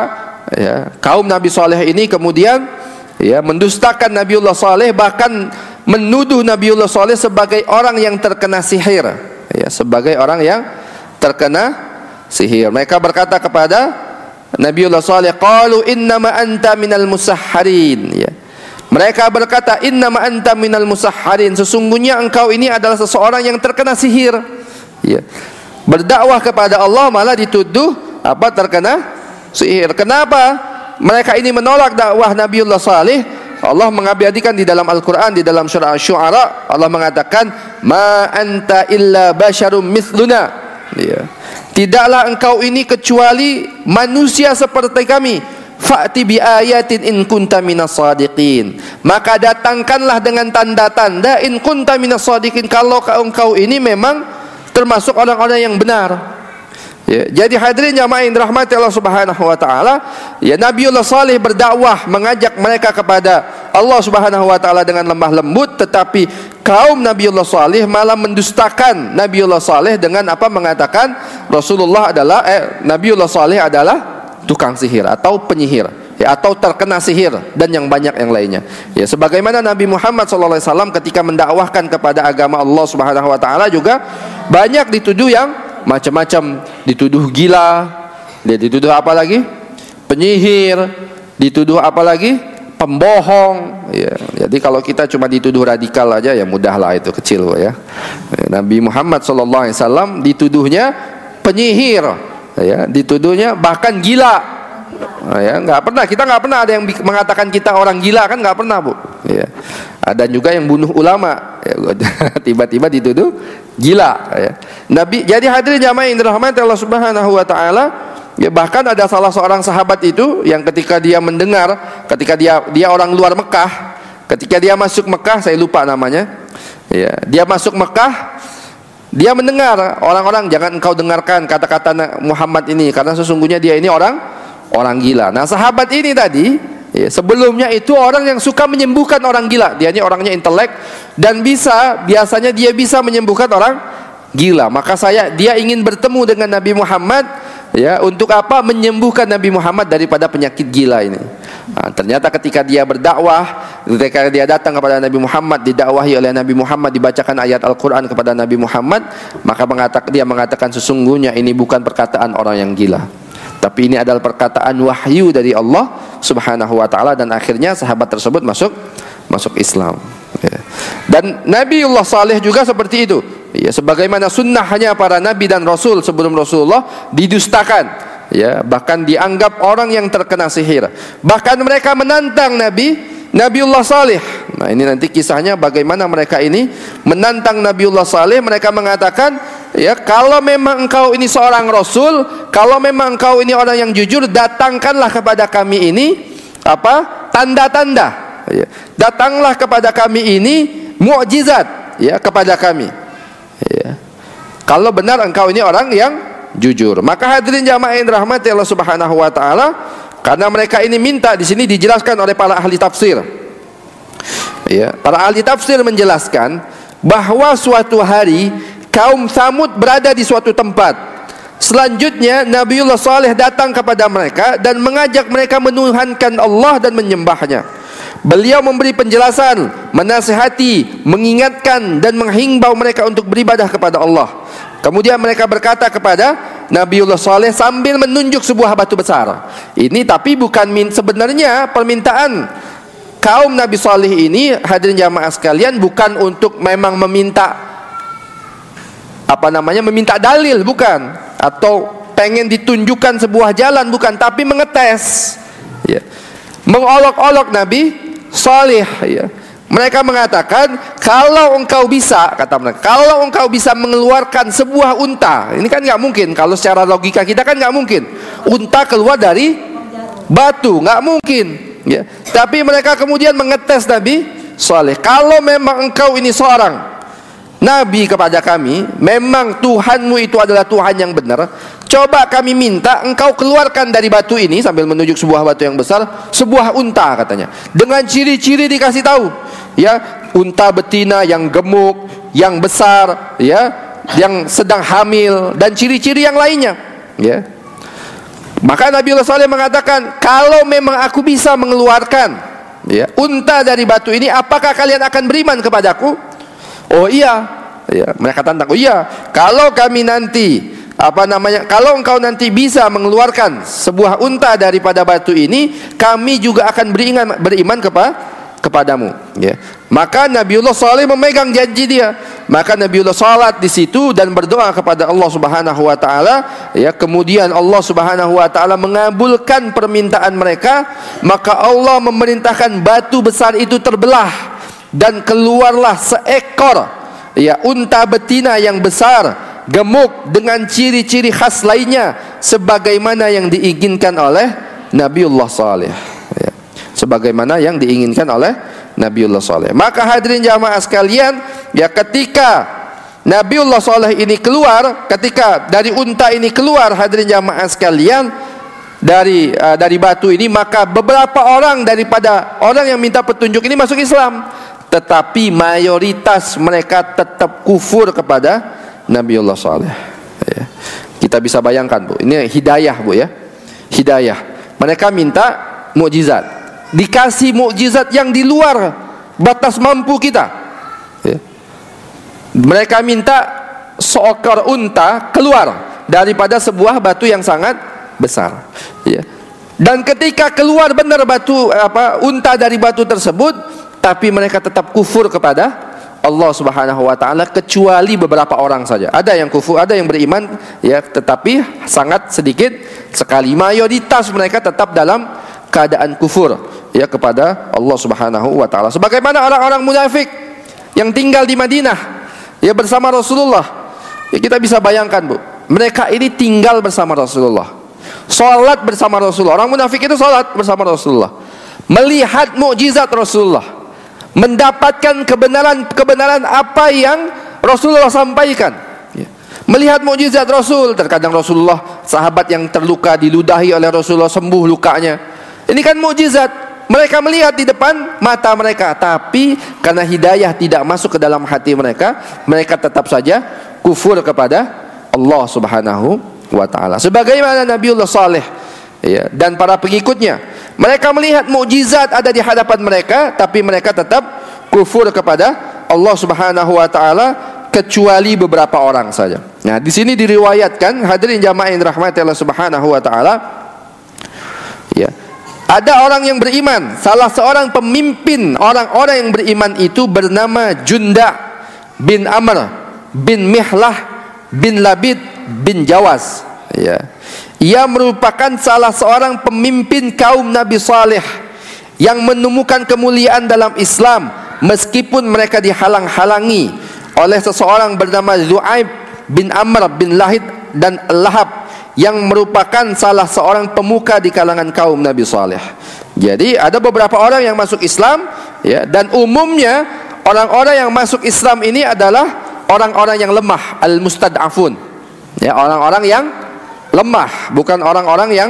ya, kaum Nabi Saleh ini kemudian, ya, mendustakan Nabiullah Saleh, bahkan menuduh Nabiullah Saleh sebagai orang yang terkena sihir, ya, sebagai orang yang terkena sihir. Mereka berkata kepada Nabiullah Saleh, "Qalu innama anta minal musahharin." Ya. Mereka berkata, "Innama anta minal musahharin." Sesungguhnya engkau ini adalah seseorang yang terkena sihir. Ya. Berdakwah kepada Allah malah dituduh terkena sihir. Kenapa mereka ini menolak dakwah Nabiullah Saleh? Allah mengabadikan di dalam Al-Quran, di dalam surah Asy-Syu'ara, Allah mengatakan, "Ma anta illa basyarum mithluna." Ya. Tidaklah engkau ini kecuali manusia seperti kami. "Fa'ti bi ayatin in kunta minas shadiqin." Maka datangkanlah dengan tanda-tanda, in kunta minas shadiqin, kalau engkau ini memang termasuk orang-orang yang benar. Ya, jadi hadirin jamaah yang dirahmati Allah Subhanahu wa taala, ya, Nabiullah Saleh berdakwah mengajak mereka kepada Allah Subhanahu wa taala dengan lemah lembut, tetapi kaum Nabiullah Saleh malah mendustakan Nabiullah Saleh dengan mengatakan Nabiullah Saleh adalah tukang sihir atau penyihir, ya, atau terkena sihir, dan yang banyak yang lainnya. Ya, sebagaimana Nabi Muhammad SAW ketika mendakwahkan kepada agama Allah Subhanahu wa taala juga banyak dituduh yang macam-macam, dituduh gila, dia dituduh apa lagi? Penyihir, dituduh apa lagi? Pembohong. Ya, jadi kalau kita cuma dituduh radikal aja, ya mudahlah, itu kecil, ya. Nabi Muhammad SAW dituduhnya penyihir, ya, dituduhnya bahkan gila. Ya, kita nggak pernah ada yang mengatakan kita orang gila, kan nggak pernah, Bu. Ya. Ada juga yang bunuh ulama, ya, tiba-tiba dituduh gila, ya. Jadi hadirin jamaah yang dirahmati Allah Subhanahu wa taala, ya, bahkan ada salah seorang sahabat itu yang ketika dia mendengar, ketika dia orang luar Mekah, ketika dia masuk Mekah, saya lupa namanya, ya, dia masuk Mekah, dia mendengar orang-orang, "Jangan engkau dengarkan kata-kata Muhammad ini, karena sesungguhnya dia ini orang orang gila. Nah, sahabat ini tadi ya, sebelumnya itu orang yang suka menyembuhkan orang gila. Dia ini orangnya intelek dan biasanya dia bisa menyembuhkan orang gila. Maka dia ingin bertemu dengan Nabi Muhammad ya, untuk apa? Menyembuhkan Nabi Muhammad daripada penyakit gila ini. Nah, ternyata ketika dia berdakwah, ketika dia datang kepada Nabi Muhammad, didakwahi oleh Nabi Muhammad, dibacakan ayat Al-Quran kepada Nabi Muhammad, maka dia mengatakan sesungguhnya ini bukan perkataan orang yang gila, tapi ini adalah perkataan wahyu dari Allah Subhanahu wa taala, dan akhirnya sahabat tersebut masuk Islam. Ya. Dan Nabiullah Saleh juga seperti itu. Ya, sebagaimana sunnahnya para nabi dan rasul sebelum Rasulullah didustakan, ya, bahkan dianggap orang yang terkena sihir. Bahkan mereka menantang Nabiullah Saleh. Nah, ini nanti kisahnya bagaimana mereka ini menantang Nabiullah Saleh. Mereka mengatakan, ya, kalau memang engkau ini seorang rasul, kalau memang engkau ini orang yang jujur, datangkanlah kepada kami ini tanda-tanda. Ya. Datanglah kepada kami ini mukjizat, ya, kepada kami. Ya. Kalau benar engkau ini orang yang jujur. Maka hadirin jamaah yang dirahmati Allah Subhanahu wa taala, karena mereka ini minta, di sini dijelaskan oleh para ahli tafsir. Ya, para ahli tafsir menjelaskan bahwa suatu hari kaum Tsamud berada di suatu tempat. Selanjutnya Nabiullah Saleh datang kepada mereka dan mengajak mereka menuhankan Allah dan menyembahnya. Beliau memberi penjelasan, menasihati, mengingatkan dan menghimbau mereka untuk beribadah kepada Allah. Kemudian mereka berkata kepada Nabiullah Saleh sambil menunjuk sebuah batu besar. Ini tapi bukan sebenarnya permintaan kaum Nabi Saleh ini, hadirin jamaah sekalian, bukan untuk memang meminta meminta dalil, bukan, atau pengen ditunjukkan sebuah jalan, bukan, tapi mengetes, ya, mengolok-olok Nabi Saleh, ya. Mereka mengatakan, kalau engkau bisa, kata mereka, kalau engkau bisa mengeluarkan sebuah unta, ini kan nggak mungkin, kalau secara logika kita kan nggak mungkin unta keluar dari batu, nggak mungkin, ya. Tapi mereka kemudian mengetes Nabi Saleh, kalau memang engkau ini seorang nabi kepada kami, memang Tuhanmu itu adalah Tuhan yang benar, coba kami minta engkau keluarkan dari batu ini, sambil menunjuk sebuah batu yang besar, sebuah unta, katanya, dengan ciri-ciri dikasih tahu, ya, unta betina yang gemuk, yang besar, ya, yang sedang hamil, dan ciri-ciri yang lainnya, ya. Maka Nabiullah Saleh mengatakan, kalau memang aku bisa mengeluarkan, ya, unta dari batu ini, apakah kalian akan beriman kepadaku? Oh iya, ya, mereka tantang. Oh iya, kalau kami nanti kalau engkau nanti bisa mengeluarkan sebuah unta daripada batu ini, kami juga akan beriman kepadamu. Ya. Maka Nabiullah Saleh memegang janji dia. Maka Nabiullah salat di situ dan berdoa kepada Allah Subhanahu wa taala, ya, kemudian Allah Subhanahu wa taala mengabulkan permintaan mereka, maka Allah memerintahkan batu besar itu terbelah dan keluarlah seekor, ya, unta betina yang besar, gemuk, dengan ciri-ciri khas lainnya sebagaimana yang diinginkan oleh Nabiullah Saleh, ya, sebagaimana yang diinginkan oleh Nabiullah Saleh. Maka hadirin jamaah sekalian, ya, ketika Nabiullah Saleh ini keluar, ketika dari unta ini keluar, hadirin jamaah sekalian, dari batu ini, maka beberapa orang daripada orang yang minta petunjuk ini masuk Islam, tetapi mayoritas mereka tetap kufur kepada Nabiullah Saleh, ya. Kita bisa bayangkan, Bu, ini hidayah, Bu, ya, hidayah. Mereka minta mukjizat, dikasih mukjizat yang di luar batas mampu kita, ya. Mereka minta seekor unta keluar daripada sebuah batu yang sangat besar, ya. Dan ketika keluar benar unta dari batu tersebut, tapi mereka tetap kufur kepada Allah Subhanahu wa taala, kecuali beberapa orang saja. Ada yang kufur, ada yang beriman, ya, tetapi sangat sedikit sekali. Mayoritas mereka tetap dalam keadaan kufur, ya, kepada Allah Subhanahu wa taala. Sebagaimana orang-orang munafik yang tinggal di Madinah, ya, bersama Rasulullah. Ya, kita bisa bayangkan, Bu, mereka ini tinggal bersama Rasulullah, salat bersama Rasulullah. Orang munafik itu salat bersama Rasulullah, melihat mukjizat Rasulullah, mendapatkan kebenaran apa yang Rasulullah sampaikan, ya. melihat mukjizat Rasul. Terkadang Rasulullah, sahabat yang terluka diludahi oleh Rasulullah, sembuh lukanya. Ini kan mukjizat. Mereka melihat di depan mata mereka, tapi karena hidayah tidak masuk ke dalam hati mereka, mereka tetap saja kufur kepada Allah Subhanahu wa ta'ala. Sebagaimana Nabiullah Saleh, ya, dan para pengikutnya, mereka melihat mukjizat ada di hadapan mereka, tapi mereka tetap kufur kepada Allah Subhanahu wa ta'ala, kecuali beberapa orang saja. Nah, di sini diriwayatkan, hadirin jamaah yang dirahmati Allah Subhanahu wa ta'ala, ya, ada orang yang beriman, salah seorang pemimpin orang-orang yang beriman itu bernama Junda bin Amr bin Mihlah bin Labid bin Jawas, ya. Ia merupakan salah seorang pemimpin kaum Nabi Saleh yang menemukan kemuliaan dalam Islam meskipun mereka dihalang-halangi oleh seseorang bernama Zu'aib bin Amr bin Lahid dan Lahab, yang merupakan salah seorang pemuka di kalangan kaum Nabi Saleh. Jadi ada beberapa orang yang masuk Islam, ya, dan umumnya orang-orang yang masuk Islam ini adalah orang-orang yang lemah, al-mustad'afun, ya, orang-orang yang lemah, bukan orang-orang yang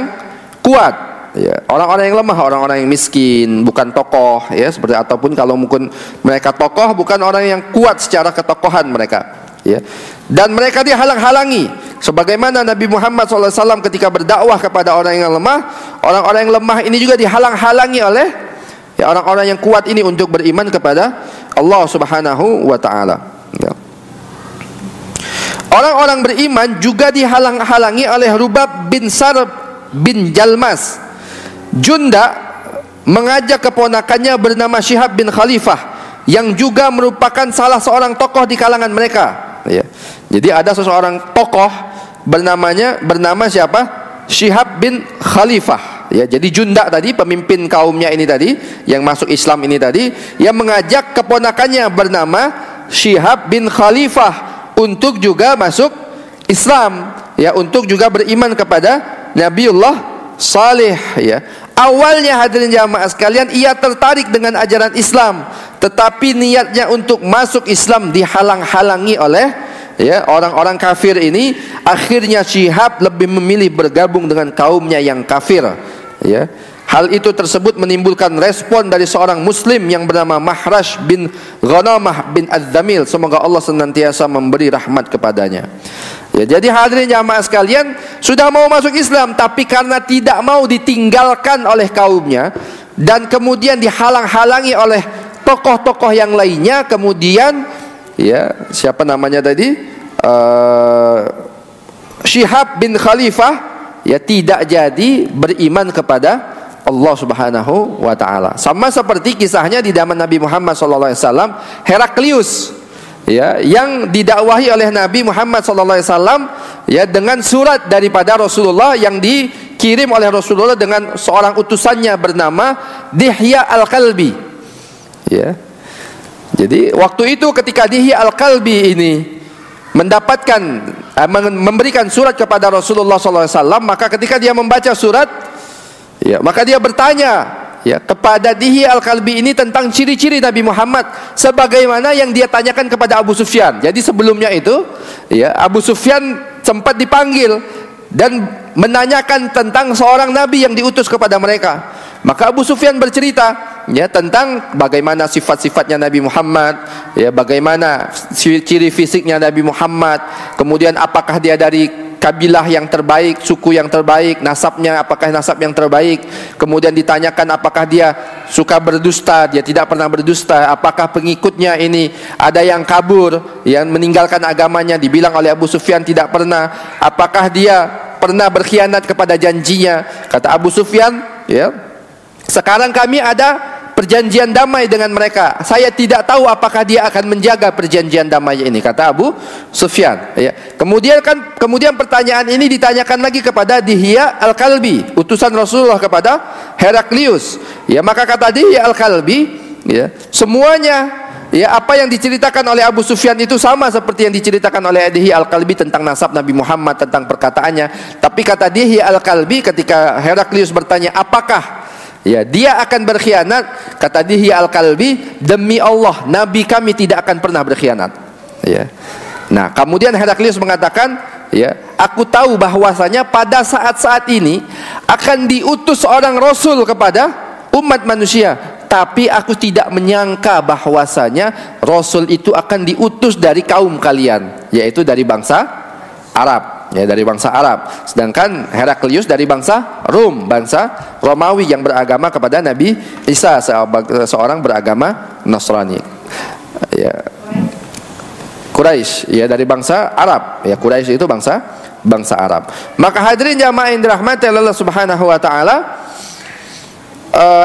kuat, ya. Orang-orang yang lemah, orang-orang yang miskin, bukan tokoh, ya, seperti, ataupun kalau mungkin mereka tokoh, bukan orang yang kuat secara ketokohan mereka, ya. Dan mereka dihalang-halangi. Sebagaimana Nabi Muhammad SAW ketika berdakwah kepada orang yang lemah, orang-orang yang lemah ini juga dihalang-halangi oleh, ya, orang-orang yang kuat ini untuk beriman kepada Allah Subhanahu wa ta'ala, ya. Orang-orang beriman juga dihalang-halangi oleh Rubab bin Sarb bin Jalmas. Junda mengajak keponakannya bernama Syihab bin Khalifah, yang juga merupakan salah seorang tokoh di kalangan mereka, ya. Jadi ada seseorang tokoh bernama siapa? Syihab bin Khalifah, ya. Jadi Junda tadi, pemimpin kaumnya ini tadi, yang masuk Islam ini tadi, yang mengajak keponakannya bernama Syihab bin Khalifah untuk juga masuk Islam, ya, untuk juga beriman kepada Nabiullah Saleh, ya. Awalnya hadirin jamaah sekalian, ia tertarik dengan ajaran Islam, tetapi niatnya untuk masuk Islam dihalang-halangi oleh, ya, orang-orang kafir ini. Akhirnya Syihab lebih memilih bergabung dengan kaumnya yang kafir, ya. Hal itu tersebut menimbulkan respon dari seorang muslim yang bernama Mahrash bin Ghanamah bin Az-Zamil, semoga Allah senantiasa memberi rahmat kepadanya, ya. Jadi hadirin jamaah sekalian, sudah mau masuk Islam, tapi karena tidak mau ditinggalkan oleh kaumnya dan kemudian dihalang-halangi oleh tokoh-tokoh yang lainnya, kemudian, ya, siapa namanya tadi, Syihab bin Khalifah, ya, tidak jadi beriman kepada Allah Subhanahu wa ta'ala. Sama seperti kisahnya di zaman Nabi Muhammad SAW, Heraklius, ya, yang didakwahi oleh Nabi Muhammad SAW, ya, dengan surat daripada Rasulullah yang dikirim oleh Rasulullah dengan seorang utusannya bernama Dihya Al-Kalbi, ya. Jadi waktu itu ketika Dihya Al-Kalbi ini mendapatkan, memberikan surat kepada Rasulullah SAW, maka ketika dia membaca surat, ya, maka dia bertanya, ya, kepada Dihya Al-Kalbi ini tentang ciri-ciri Nabi Muhammad sebagaimana yang dia tanyakan kepada Abu Sufyan. Jadi sebelumnya itu, ya, Abu Sufyan sempat dipanggil dan menanyakan tentang seorang nabi yang diutus kepada mereka. Maka Abu Sufyan bercerita, ya, tentang bagaimana sifat-sifatnya Nabi Muhammad, ya, bagaimana ciri fisiknya Nabi Muhammad, kemudian apakah dia dari kabilah yang terbaik, suku yang terbaik, nasabnya apakah nasab yang terbaik. Kemudian ditanyakan apakah dia suka berdusta, dia tidak pernah berdusta. Apakah pengikutnya ini ada yang kabur, yang meninggalkan agamanya, dibilang oleh Abu Sufyan tidak pernah. Apakah dia pernah berkhianat kepada janjinya? Kata Abu Sufyan, ya, sekarang kami ada perjanjian damai dengan mereka. Saya tidak tahu apakah dia akan menjaga perjanjian damai ini, kata Abu Sufyan, ya. Kemudian pertanyaan ini ditanyakan lagi kepada Dihya Al-Kalbi, utusan Rasulullah kepada Heraklius, ya. Maka kata Dihya Al-Kalbi, ya, semuanya, ya, apa yang diceritakan oleh Abu Sufyan itu sama seperti yang diceritakan oleh Dihya Al-Kalbi tentang nasab Nabi Muhammad, tentang perkataannya. Tapi kata Dihya Al-Kalbi ketika Heraklius bertanya apakah, ya, dia akan berkhianat, kata Dihya Al-Kalbi, demi Allah Nabi kami tidak akan pernah berkhianat, ya. Nah, kemudian Heraklius mengatakan, ya, aku tahu bahwasanya pada saat-saat ini akan diutus seorang rasul kepada umat manusia, tapi aku tidak menyangka bahwasanya rasul itu akan diutus dari kaum kalian, yaitu dari bangsa Arab, ya, dari bangsa Arab. Sedangkan Heraklius dari bangsa Rom, bangsa Romawi yang beragama kepada Nabi Isa, seorang beragama Nasrani. Ya, Quraisy, ya, dari bangsa Arab. Ya, Quraisy itu bangsa Arab. Maka hadirin jamaah yang dirahmati Allah Subhanahu wa taala,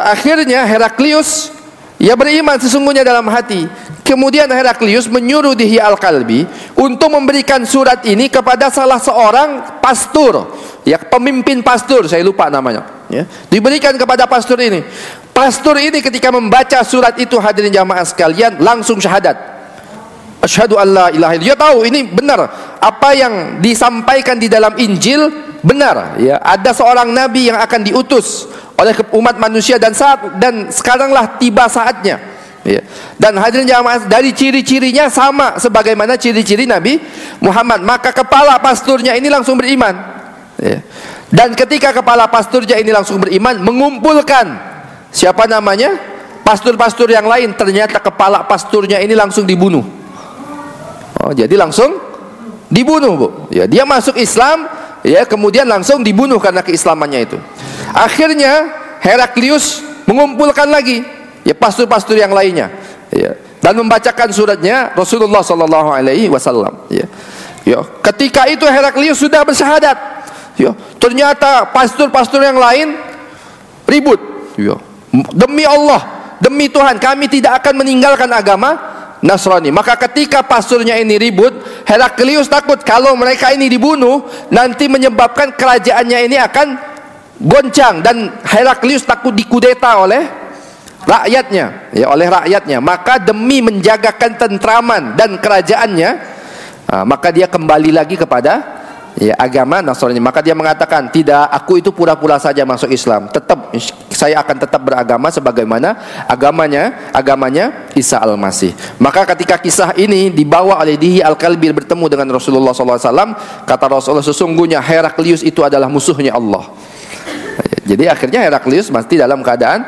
akhirnya Heraklius, ia beriman sesungguhnya dalam hati. Kemudian Heraklius menyuruh Dihya Al-Kalbi untuk memberikan surat ini kepada salah seorang pastur, ya, pemimpin pastur, saya lupa namanya, ya. Diberikan kepada pastur ini. Pastur ini ketika membaca surat itu, hadirin jamaah sekalian, langsung syahadat. Asyhadu an la ilaha illallah. Dia tahu ini benar, apa yang disampaikan di dalam Injil benar, ya. Ada seorang nabi yang akan diutus oleh umat manusia dan sekaranglah tiba saatnya, ya. Dan hadirin jamaah, dari ciri-cirinya sama sebagaimana ciri-ciri Nabi Muhammad. Maka kepala pasturnya ini langsung beriman, ya. Dan ketika kepala pasturnya ini langsung beriman, mengumpulkan siapa namanya, pastur-pastur yang lain, ternyata kepala pasturnya ini langsung dibunuh. Oh, jadi langsung dibunuh, Bu. Ya, dia masuk Islam, ya, kemudian langsung dibunuh karena keislamannya itu. Akhirnya Heraklius mengumpulkan lagi, ya, pastur-pastur yang lainnya, ya, dan membacakan suratnya Rasulullah sallallahu alaihi wasallam, ya. Ya, ketika itu Heraklius sudah bersyahadat. Ya, ternyata pastur-pastur yang lain ribut. Ya, demi Allah, demi Tuhan, kami tidak akan meninggalkan agama Nasrani. Maka ketika pasturnya ini ribut, Heraklius takut kalau mereka ini dibunuh, nanti menyebabkan kerajaannya ini akan goncang, dan Heraklius takut dikudeta oleh rakyatnya, ya, oleh rakyatnya. Maka demi menjaga ketentraman dan kerajaannya, maka dia kembali lagi kepada, ya, agama Nasrani. Maka dia mengatakan, tidak, aku itu pura-pura saja masuk Islam, saya akan tetap beragama sebagaimana agamanya Isa Al-Masih. Maka ketika kisah ini dibawa oleh Dihya Al-Kalbi bertemu dengan Rasulullah SAW, kata Rasulullah, sesungguhnya Heraklius itu adalah musuhnya Allah. Jadi akhirnya Heraklius masih dalam keadaan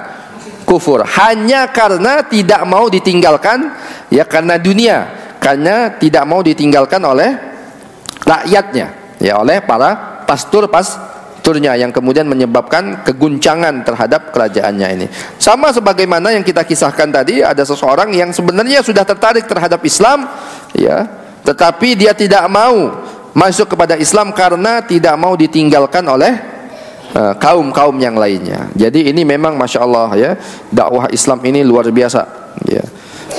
kufur, hanya karena tidak mau ditinggalkan, ya, karena dunia, karena tidak mau ditinggalkan oleh rakyatnya, ya, oleh para pasturnya, yang kemudian menyebabkan keguncangan terhadap kerajaannya ini. Sama sebagaimana yang kita kisahkan tadi, ada seseorang yang sebenarnya sudah tertarik terhadap Islam, ya, tetapi dia tidak mau masuk kepada Islam karena tidak mau ditinggalkan oleh kaum-kaum yang lainnya. Jadi ini memang Masya Allah, ya, dakwah Islam ini luar biasa, ya.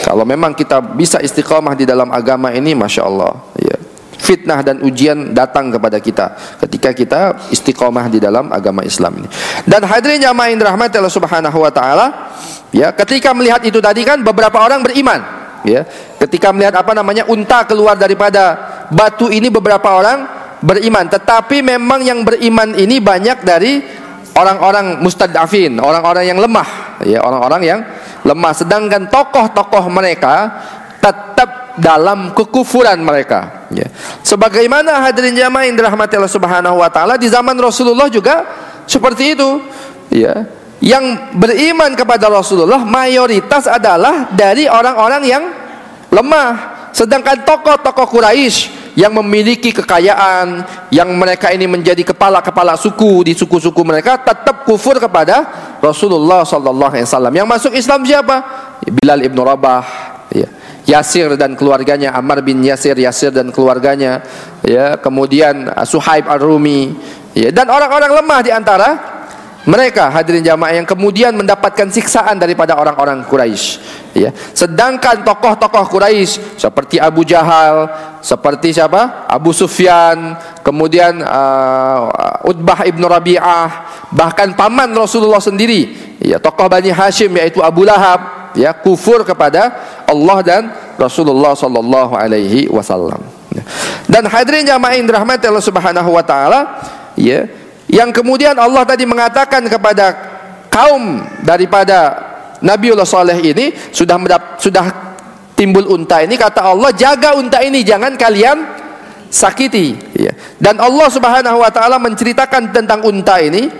Kalau memang kita bisa istiqamah di dalam agama ini, Masya Allah, ya, fitnah dan ujian datang kepada kita ketika kita istiqomah di dalam agama Islam ini. Dan hadirin jamaah yang dirahmati Allah Subhanahu wa taala, ya, ketika melihat itu tadi kan beberapa orang beriman, ya. Ketika melihat unta keluar daripada batu ini, beberapa orang beriman. Tetapi memang yang beriman ini banyak dari orang-orang mustadafin, orang-orang yang lemah, ya, orang-orang yang lemah. Sedangkan tokoh-tokoh mereka tetap dalam kekufuran mereka, ya. Sebagaimana hadirin jamaah yang dirahmati Allah Subhanahu wa taala, di zaman Rasulullah juga seperti itu, ya. Yang beriman kepada Rasulullah mayoritas adalah dari orang-orang yang lemah. Sedangkan tokoh-tokoh Quraisy yang memiliki kekayaan, yang mereka ini menjadi kepala-kepala suku di suku-suku mereka, tetap kufur kepada Rasulullah sallallahu alaihi wasallam. Yang masuk Islam siapa? Bilal ibn Rabah, ya. Yasir dan keluarganya, Ammar bin Yasir dan keluarganya, ya. Kemudian Suhaib Ar-Rumi, ya. Dan orang-orang lemah di antara mereka, hadirin jamaah, yang kemudian mendapatkan siksaan daripada orang-orang Quraisy, ya. Sedangkan tokoh-tokoh Quraisy seperti Abu Jahal, seperti siapa? Abu Sufyan, kemudian Utbah ibn Rabi'ah, bahkan paman Rasulullah sendiri, ya, tokoh Bani Hashim yaitu Abu Lahab, ya, kufur kepada Allah dan Rasulullah sallallahu alaihi wasallam. Dan hadirin jamaah yang dirahmati Allah Subhanahu wa taala, ya, yang kemudian Allah tadi mengatakan kepada kaum daripada Nabiullah Saleh ini sudah timbul unta ini, kata Allah, jaga unta ini, jangan kalian sakiti. Ya. Dan Allah Subhanahu wa taala menceritakan tentang unta ini.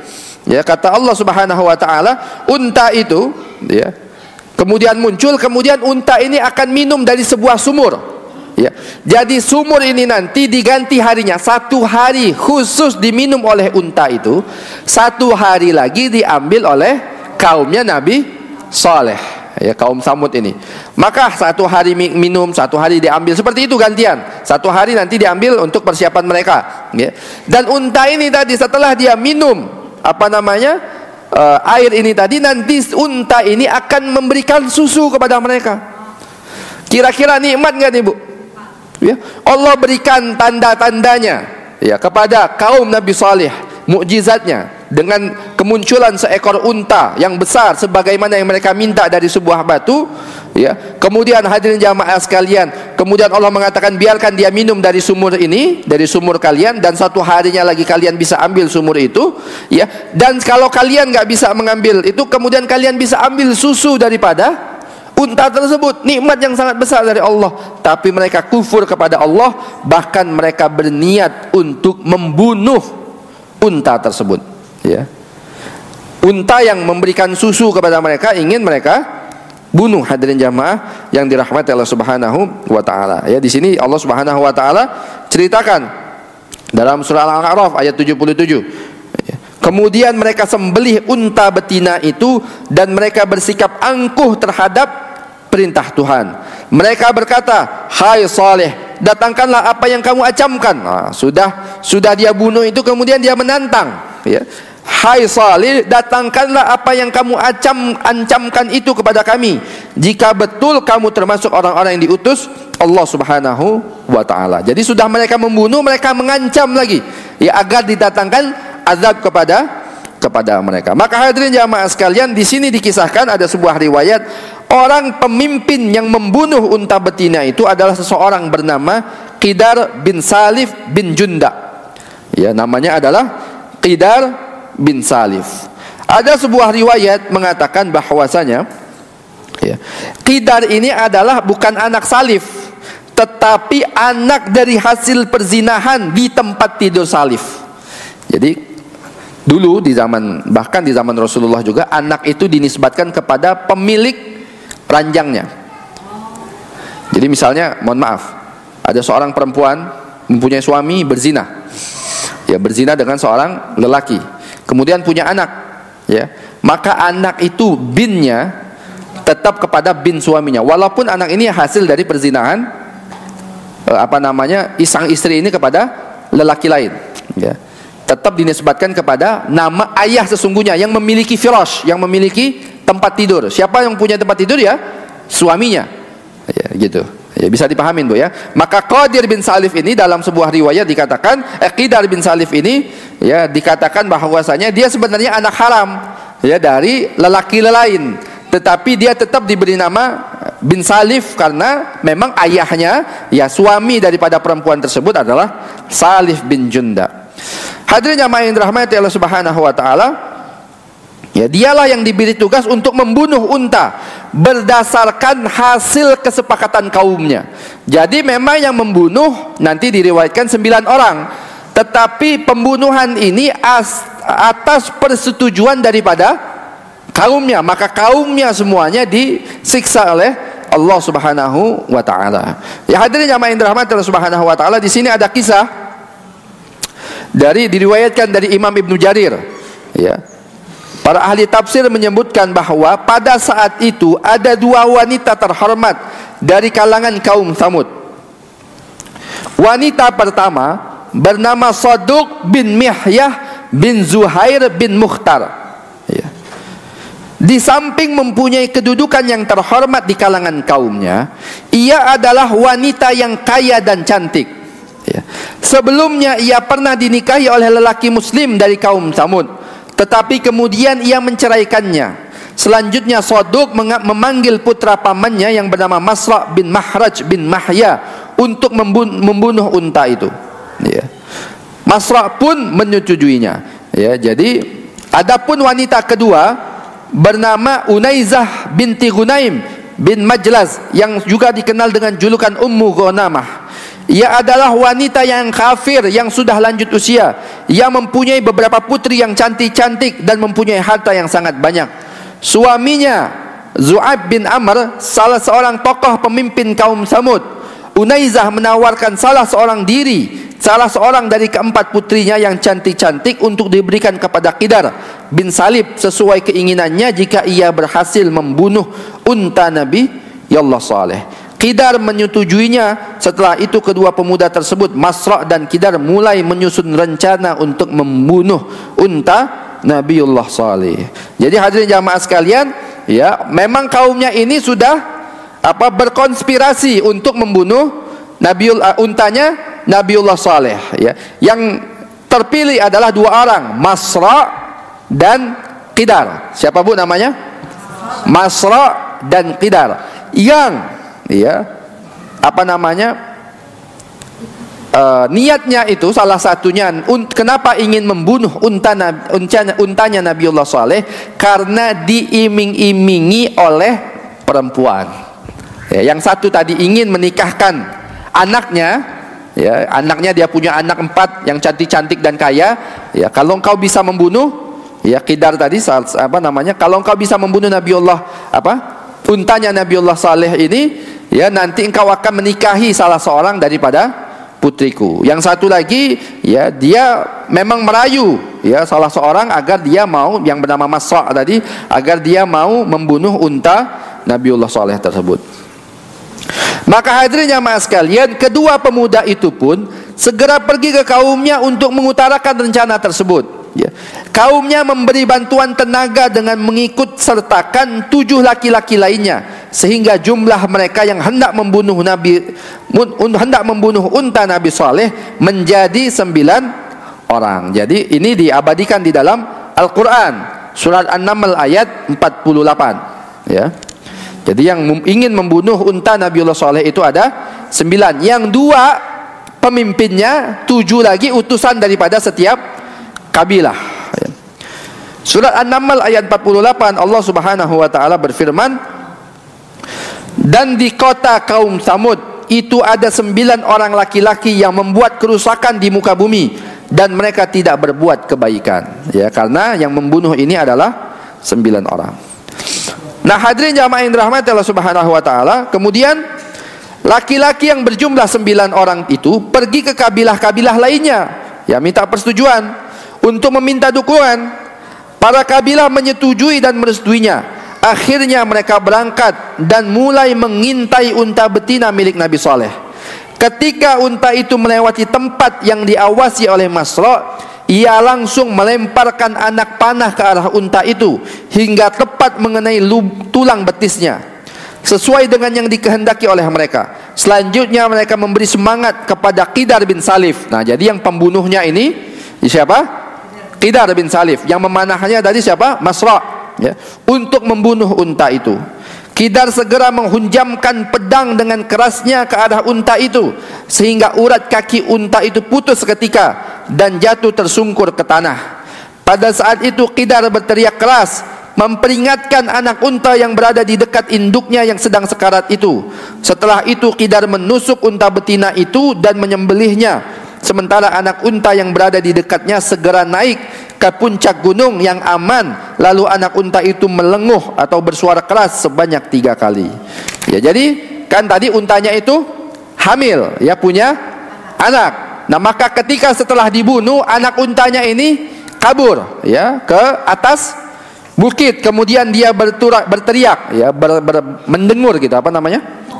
Ya, kata Allah Subhanahu wa taala, unta itu, ya, kemudian muncul, kemudian unta ini akan minum dari sebuah sumur. Ya. Jadi sumur ini nanti diganti harinya. Satu hari khusus diminum oleh unta itu, satu hari lagi diambil oleh kaumnya Nabi Saleh, ya, kaum Samud ini. Maka satu hari minum, satu hari diambil, seperti itu gantian. Satu hari nanti diambil untuk persiapan mereka, ya. Dan unta ini tadi setelah dia minum air ini tadi, nanti unta ini akan memberikan susu kepada mereka. Kira-kira nikmat nggak nih, Bu? Ya, Allah berikan tanda-tandanya, ya, kepada kaum Nabi Saleh, mukjizatnya dengan kemunculan seekor unta yang besar sebagaimana yang mereka minta dari sebuah batu, ya. Kemudian hadirin jamaah sekalian, kemudian Allah mengatakan biarkan dia minum dari sumur ini, dari sumur kalian, dan satu harinya lagi kalian bisa ambil sumur itu, ya. Dan kalau kalian nggak bisa mengambil itu, kemudian kalian bisa ambil susu daripada unta tersebut. Nikmat yang sangat besar dari Allah. Tapi mereka kufur kepada Allah, bahkan mereka berniat untuk membunuh unta tersebut, ya. Unta yang memberikan susu kepada mereka, ingin mereka bunuh, hadirin jamaah yang dirahmati Allah Subhanahu wa taala. Ya, di sini Allah Subhanahu wa taala ceritakan dalam surah Al-A'raf ayat 77. Kemudian mereka sembelih unta betina itu dan mereka bersikap angkuh terhadap perintah Tuhan. Mereka berkata, "Hai Saleh, datangkanlah apa yang kamu acamkan." Nah, sudah dia bunuh itu, kemudian dia menantang, ya. "Hai Saleh, datangkanlah apa yang kamu ancamkan itu kepada kami, jika betul kamu termasuk orang-orang yang diutus Allah Subhanahu wa taala." Jadi sudah mereka membunuh, mereka mengancam lagi, ya, agar didatangkan azab kepada mereka. Maka hadirin jamaah sekalian, di sini dikisahkan ada sebuah riwayat, orang pemimpin yang membunuh unta betina itu adalah seseorang bernama Qidar bin Salif bin Junda. Ya, namanya adalah Qidar bin Salif. Ada sebuah riwayat mengatakan bahwasanya, ya, Qidar ini adalah bukan anak Salif, tetapi anak dari hasil perzinahan di tempat tidur Salif. Jadi dulu bahkan di zaman Rasulullah juga, anak itu dinisbatkan kepada pemilik ranjangnya. Jadi misalnya, mohon maaf, ada seorang perempuan mempunyai suami berzina, ya, berzina dengan seorang lelaki, kemudian punya anak, ya, maka anak itu binnya tetap kepada bin suaminya, walaupun anak ini hasil dari perzinahan sang istri ini kepada lelaki lain, ya. Tetap dinisbatkan kepada nama ayah sesungguhnya yang memiliki firash, yang memiliki tempat tidur. Siapa yang punya tempat tidur? Ya, suaminya. Ya, gitu. Ya, bisa dipahamin, Bu, ya. Maka Qadir bin Salif ini dalam sebuah riwayat dikatakan, Qidar bin Salif ini, ya, dikatakan bahwasanya dia sebenarnya anak haram, ya, dari lelaki lain. Tetapi dia tetap diberi nama bin Salif karena memang ayahnya, ya, suami daripada perempuan tersebut adalah Salif bin Junda. Hadirin jamaah yang dirahmati Allah Subhanahu wa taala, ya, dialah yang diberi tugas untuk membunuh unta berdasarkan hasil kesepakatan kaumnya. Jadi memang yang membunuh nanti diriwayatkan 9 orang, tetapi pembunuhan ini atas persetujuan daripada kaumnya, maka kaumnya semuanya disiksa oleh Allah Subhanahu wa taala. Ya, hadirin jamaah yang dirahmati Allah Subhanahu wa taala, di sini ada kisah diriwayatkan dari Imam Ibnu Jarir, ya. Para ahli tafsir menyebutkan bahwa pada saat itu ada 2 wanita terhormat dari kalangan kaum Tsamud. Wanita pertama bernama Saduq bin Mihyah bin Zuhair bin Mukhtar, ya. Di samping mempunyai kedudukan yang terhormat di kalangan kaumnya, ia adalah wanita yang kaya dan cantik, ya. Sebelumnya ia pernah dinikahi oleh lelaki muslim dari kaum Tsamud, tetapi kemudian ia menceraikannya. Selanjutnya Saduq memanggil putra pamannya yang bernama Masra' bin Mahraj bin Mahya untuk membunuh unta itu, ya. Masra' pun menyetujuinya, ya. Jadi adapun wanita kedua bernama Unaizah binti Gunaim bin Majlaz yang juga dikenal dengan julukan Ummu Ghanamah. Ia adalah wanita yang kafir yang sudah lanjut usia, yang mempunyai beberapa putri yang cantik-cantik dan mempunyai harta yang sangat banyak. Suaminya Zu'aib bin Amr, salah seorang tokoh pemimpin kaum Samud. Unaizah menawarkan salah seorang dari keempat putrinya yang cantik-cantik untuk diberikan kepada Qidar bin Salib sesuai keinginannya jika ia berhasil membunuh unta Nabi Yallah Saleh. Qidar menyetujuinya. Setelah itu kedua pemuda tersebut, Masra' dan Qidar, mulai menyusun rencana untuk membunuh unta Nabiullah Saleh. Jadi hadirin jamaah sekalian, ya, memang kaumnya ini sudah berkonspirasi untuk membunuh untanya Nabiullah Saleh, ya. Yang terpilih adalah dua orang, Masra' dan Qidar. Siapa Bu namanya? Masra' dan Qidar. Yang niatnya itu salah satunya kenapa ingin membunuh untanya Nabiullah Saleh, karena diiming-imingi oleh perempuan. Ya, yang satu tadi ingin menikahkan anaknya, ya, anaknya dia punya anak 4 yang cantik-cantik dan kaya. Ya, kalau engkau bisa membunuh, ya, Qidar tadi kalau engkau bisa membunuh untanya Nabiullah Saleh ini, ya, nanti engkau akan menikahi salah seorang daripada putriku. Yang satu lagi, ya, dia memang merayu, ya, salah seorang agar dia mau, yang bernama Masra' tadi, agar dia mau membunuh unta Nabiullah Saleh tersebut. Maka hadirin jamaah sekalian, kedua pemuda itu pun segera pergi ke kaumnya untuk mengutarakan rencana tersebut. Ya. Kaumnya memberi bantuan tenaga dengan mengikut sertakan 7 laki-laki lainnya, sehingga jumlah mereka yang hendak membunuh unta Nabi Saleh menjadi 9 orang. Jadi ini diabadikan di dalam Al-Quran, surat An-Naml ayat 48. Ya. Jadi yang ingin membunuh unta Nabiullah Saleh itu ada 9. Yang 2 pemimpinnya, 7 lagi utusan daripada setiap kabilah. Surat An-Naml ayat 48, Allah Subhanahu wa taala berfirman, dan di kota kaum Samud itu ada 9 orang laki-laki yang membuat kerusakan di muka bumi dan mereka tidak berbuat kebaikan. Ya, karena yang membunuh ini adalah 9 orang. Nah, hadirin jamaah yang dirahmati Allah Subhanahu wa taala, kemudian laki-laki yang berjumlah 9 orang itu pergi ke kabilah-kabilah lainnya, ya, minta persetujuan untuk meminta dukungan. Para kabilah menyetujui dan merestuinya. Akhirnya mereka berangkat dan mulai mengintai unta betina milik Nabi Saleh. Ketika unta itu melewati tempat yang diawasi oleh Masra', ia langsung melemparkan anak panah ke arah unta itu hingga tepat mengenai tulang betisnya, sesuai dengan yang dikehendaki oleh mereka. Selanjutnya mereka memberi semangat kepada Qidar bin Salif. Nah, jadi yang pembunuhnya ini siapa? Qidar bin Salif. Yang memanahnya tadi siapa? Masra', ya, untuk membunuh unta itu. Qidar segera menghunjamkan pedang dengan kerasnya ke arah unta itu, sehingga urat kaki unta itu putus seketika dan jatuh tersungkur ke tanah. Pada saat itu Qidar berteriak keras, memperingatkan anak unta yang berada di dekat induknya yang sedang sekarat itu. Setelah itu Qidar menusuk unta betina itu dan menyembelihnya, sementara anak unta yang berada di dekatnya segera naik ke puncak gunung yang aman. Lalu anak unta itu melenguh atau bersuara keras sebanyak 3 kali. Ya, jadi kan tadi untanya itu hamil, ya, punya anak. Nah, maka ketika setelah dibunuh, anak untanya ini kabur, ya, ke atas bukit. Kemudian dia berteriak, ya, mendengur gitu,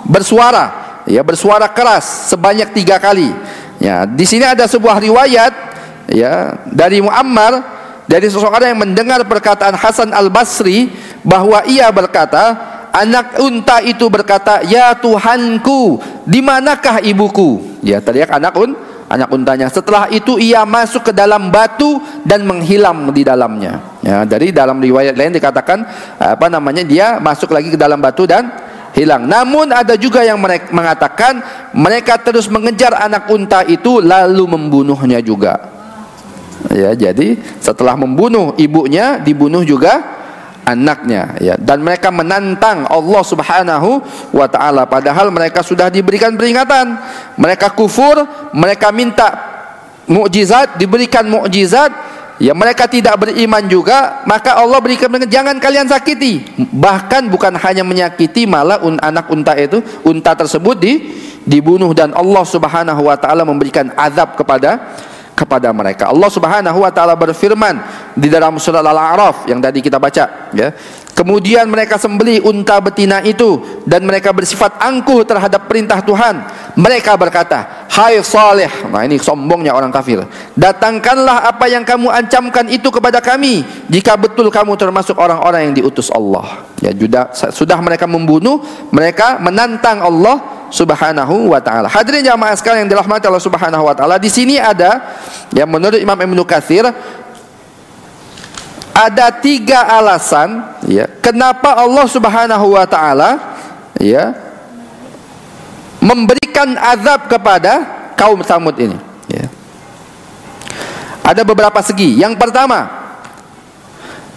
bersuara, ya, bersuara keras sebanyak 3 kali. Ya, di sini ada sebuah riwayat, ya, dari Muammar, dari seseorang yang mendengar perkataan Hasan Al-Basri, bahwa ia berkata, anak unta itu berkata, ya Tuhanku, di manakah ibuku? Ya, teriak anak untanya. Setelah itu ia masuk ke dalam batu dan menghilang di dalamnya. Ya, dari dalam riwayat lain dikatakan dia masuk lagi ke dalam batu dan hilang. Namun ada juga yang mengatakan mereka terus mengejar anak unta itu lalu membunuhnya juga. Ya, jadi setelah membunuh ibunya, dibunuh juga anaknya, ya. Dan mereka menantang Allah Subhanahu wa taala padahal mereka sudah diberikan peringatan. Mereka kufur, mereka minta mukjizat, diberikan mukjizat, ya mereka tidak beriman juga, maka Allah berikan, jangan kalian sakiti. Bahkan bukan hanya menyakiti, malah anak unta tersebut dibunuh, dan Allah Subhanahu wa taala memberikan azab kepada mereka. Allah Subhanahu wa taala berfirman di dalam surah Al-A'raf yang tadi kita baca, ya. Kemudian mereka sembelih unta betina itu dan mereka bersifat angkuh terhadap perintah Tuhan. Mereka berkata, "Hai Saleh," nah ini sombongnya orang kafir, "datangkanlah apa yang kamu ancamkan itu kepada kami jika betul kamu termasuk orang-orang yang diutus Allah." Ya, sudah mereka membunuh, mereka menantang Allah Subhanahu wa taala. Hadirin jamaah sekalian yang dirahmati Allah Subhanahu wa taala, di sini ada, ya, menurut Imam Ibnu Katsir ada 3 alasan, ya, kenapa Allah Subhanahu wa taala, ya, memberikan azab kepada kaum Tsamud ini, ya. Ada beberapa segi. Yang pertama,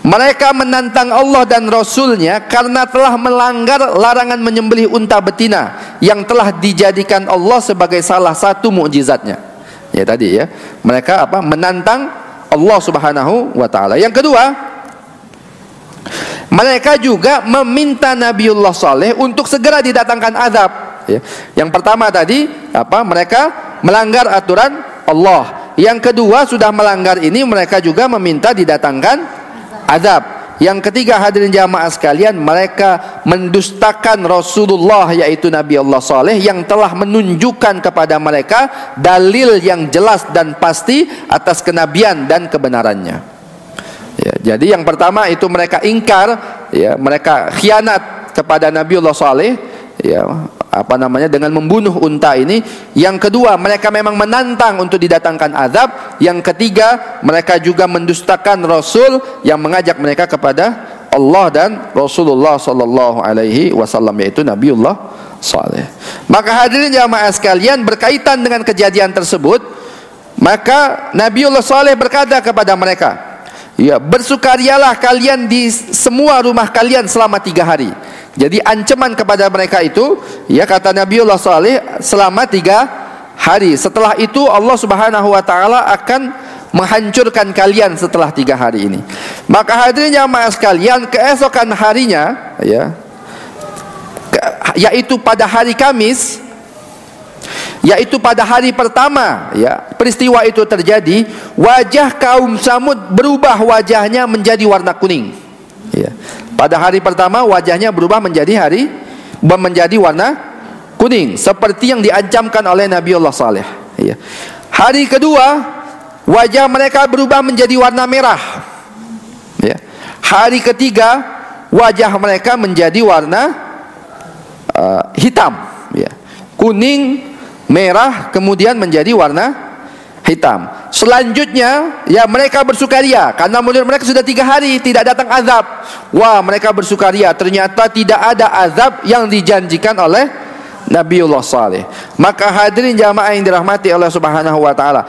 mereka menantang Allah dan Rasulnya karena telah melanggar larangan menyembelih unta betina yang telah dijadikan Allah sebagai salah satu mukjizatnya. Ya tadi, ya, mereka menantang Allah Subhanahu wa taala. Yang kedua, mereka juga meminta Nabiullah Saleh untuk segera didatangkan azab, ya. Yang pertama tadi mereka melanggar aturan Allah. Yang kedua, sudah melanggar ini mereka juga meminta didatangkan azab. Yang ketiga, hadirin jamaah sekalian, mereka mendustakan Rasulullah, yaitu Nabi Allah Saleh, yang telah menunjukkan kepada mereka dalil yang jelas dan pasti atas kenabian dan kebenarannya. Ya, jadi yang pertama itu mereka ingkar, ya, mereka khianat kepada Nabi Allah Saleh, ya, dengan membunuh unta ini. Yang kedua, mereka memang menantang untuk didatangkan azab. Yang ketiga, mereka juga mendustakan Rasul yang mengajak mereka kepada Allah dan Rasulullah sallallahu alaihi wasallam, yaitu Nabiullah Saleh. Maka hadirin jamaah sekalian, berkaitan dengan kejadian tersebut, maka Nabiullah Saleh berkata kepada mereka, ya, bersukarialah kalian di semua rumah kalian selama 3 hari. Jadi ancaman kepada mereka itu, ya, kata Nabiullah Saleh, selama 3 hari. Setelah itu Allah Subhanahu wa taala akan menghancurkan kalian setelah 3 hari ini. Maka hadirin jamaah sekalian, keesokan harinya, ya, yaitu pada hari Kamis, yaitu pada hari pertama, ya, peristiwa itu terjadi, wajah kaum Tsamud berubah wajahnya menjadi warna kuning, ya. Pada hari pertama wajahnya berubah menjadi warna kuning, seperti yang diancamkan oleh Nabiullah Saleh, ya. Hari kedua wajah mereka berubah menjadi warna merah, ya. Hari ketiga wajah mereka menjadi warna hitam, ya. Kuning, merah, kemudian menjadi warna hitam. Selanjutnya, ya, mereka bersukaria karena menurut mereka sudah 3 hari tidak datang azab. Wah, mereka bersukaria, ternyata tidak ada azab yang dijanjikan oleh Nabiullah Saleh. Maka hadirin jamaah yang dirahmati Allah Subhanahu wa taala,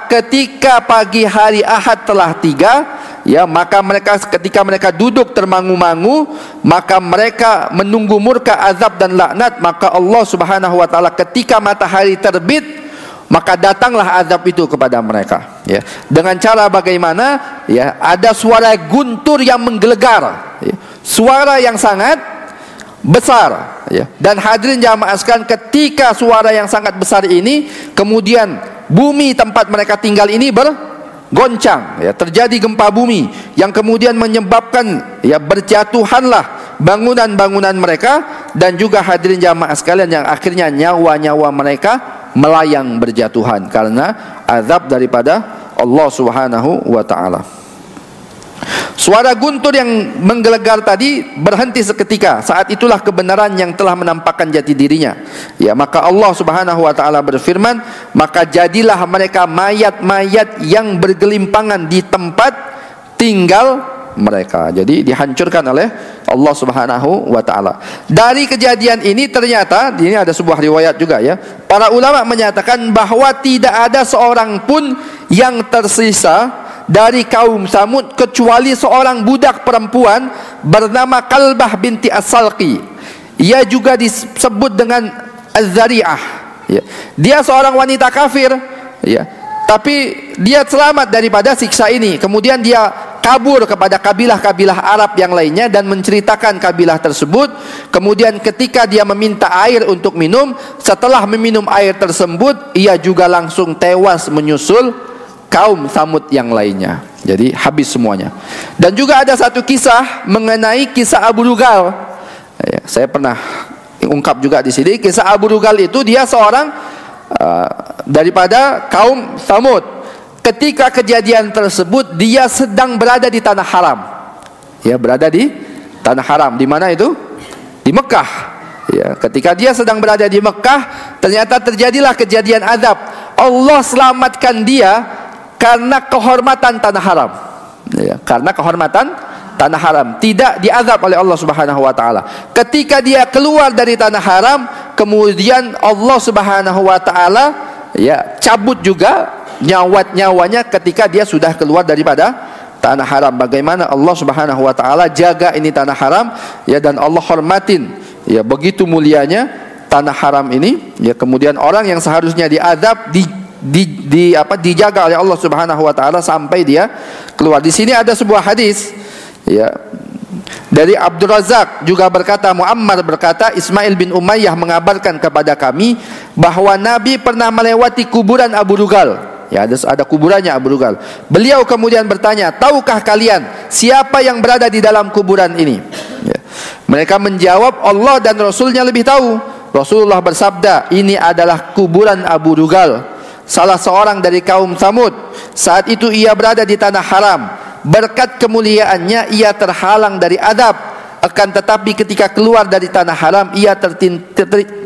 ketika pagi hari Ahad telah tiba, ya, maka ketika mereka duduk termangu-mangu, maka mereka menunggu murka azab dan laknat. Maka Allah Subhanahu wa taala ketika matahari terbit, maka datanglah azab itu kepada mereka, ya. Dengan cara bagaimana? Ya, ada suara guntur yang menggelegar, ya, suara yang sangat besar, ya. Dan hadirin jamaah sekalian, ketika suara yang sangat besar ini, kemudian bumi tempat mereka tinggal ini bergoncang, ya, terjadi gempa bumi yang kemudian menyebabkan, ya, berjatuhanlah bangunan-bangunan mereka, dan juga hadirin jamaah sekalian yang akhirnya nyawa-nyawa mereka melayang berjatuhan karena azab daripada Allah Subhanahu wa taala. Suara guntur yang menggelegar tadi berhenti seketika. Saat itulah kebenaran yang telah menampakkan jati dirinya. Ya, maka Allah Subhanahu wa taala berfirman, maka jadilah mereka mayat-mayat yang bergelimpangan di tempat tinggal mereka. Jadi dihancurkan oleh Allah Subhanahu wa taala. Dari kejadian ini ternyata, ini ada sebuah riwayat juga, ya, para ulama menyatakan bahwa tidak ada seorang pun yang tersisa dari kaum Samud kecuali seorang budak perempuan bernama Kalbah binti As-Salqi. Ia juga disebut dengan Az-Zari'ah, ya. Dia seorang wanita kafir, ya, tapi dia selamat daripada siksa ini. Kemudian dia kabur kepada kabilah-kabilah Arab yang lainnya dan menceritakan kabilah tersebut. Kemudian ketika dia meminta air untuk minum, setelah meminum air tersebut, ia juga langsung tewas menyusul kaum Samud yang lainnya. Jadi habis semuanya. Dan juga ada satu kisah mengenai kisah Abu Rugal. Ya, saya pernah ungkap juga di sini. Kisah Abu Rugal itu dia seorang daripada kaum Samud. Ketika kejadian tersebut dia sedang berada di tanah haram. Ya, berada di tanah haram. Di mana itu? Di Mekah. Ya, ketika dia sedang berada di Mekah, ternyata terjadilah kejadian azab. Allah selamatkan dia karena kehormatan tanah haram. Ya, karena kehormatan tanah haram, tidak diazab oleh Allah Subhanahu wa taala. Ketika dia keluar dari tanah haram, kemudian Allah Subhanahu wa taala ya cabut juga nyawanya ketika dia sudah keluar daripada tanah haram. Bagaimana Allah Subhanahu wa taala jaga ini tanah haram, ya, dan Allah hormatin, ya, begitu mulianya tanah haram ini, ya. Kemudian orang yang seharusnya diazab dijaga oleh Allah Subhanahu wa taala sampai dia keluar. Di sini ada sebuah hadis, ya, dari Abdul Razak juga berkata, Muammar berkata, Ismail bin Umayyah mengabarkan kepada kami bahwa Nabi pernah melewati kuburan Abu Rugal. Ya, ada kuburannya Abu Rugal. Beliau kemudian bertanya, tahukah kalian siapa yang berada di dalam kuburan ini? Ya. Mereka menjawab, Allah dan Rasulnya lebih tahu. Rasulullah bersabda, ini adalah kuburan Abu Rugal, salah seorang dari kaum Samud. Saat itu ia berada di tanah haram. Berkat kemuliaannya ia terhalang dari azab. Akan tetapi ketika keluar dari tanah haram, ia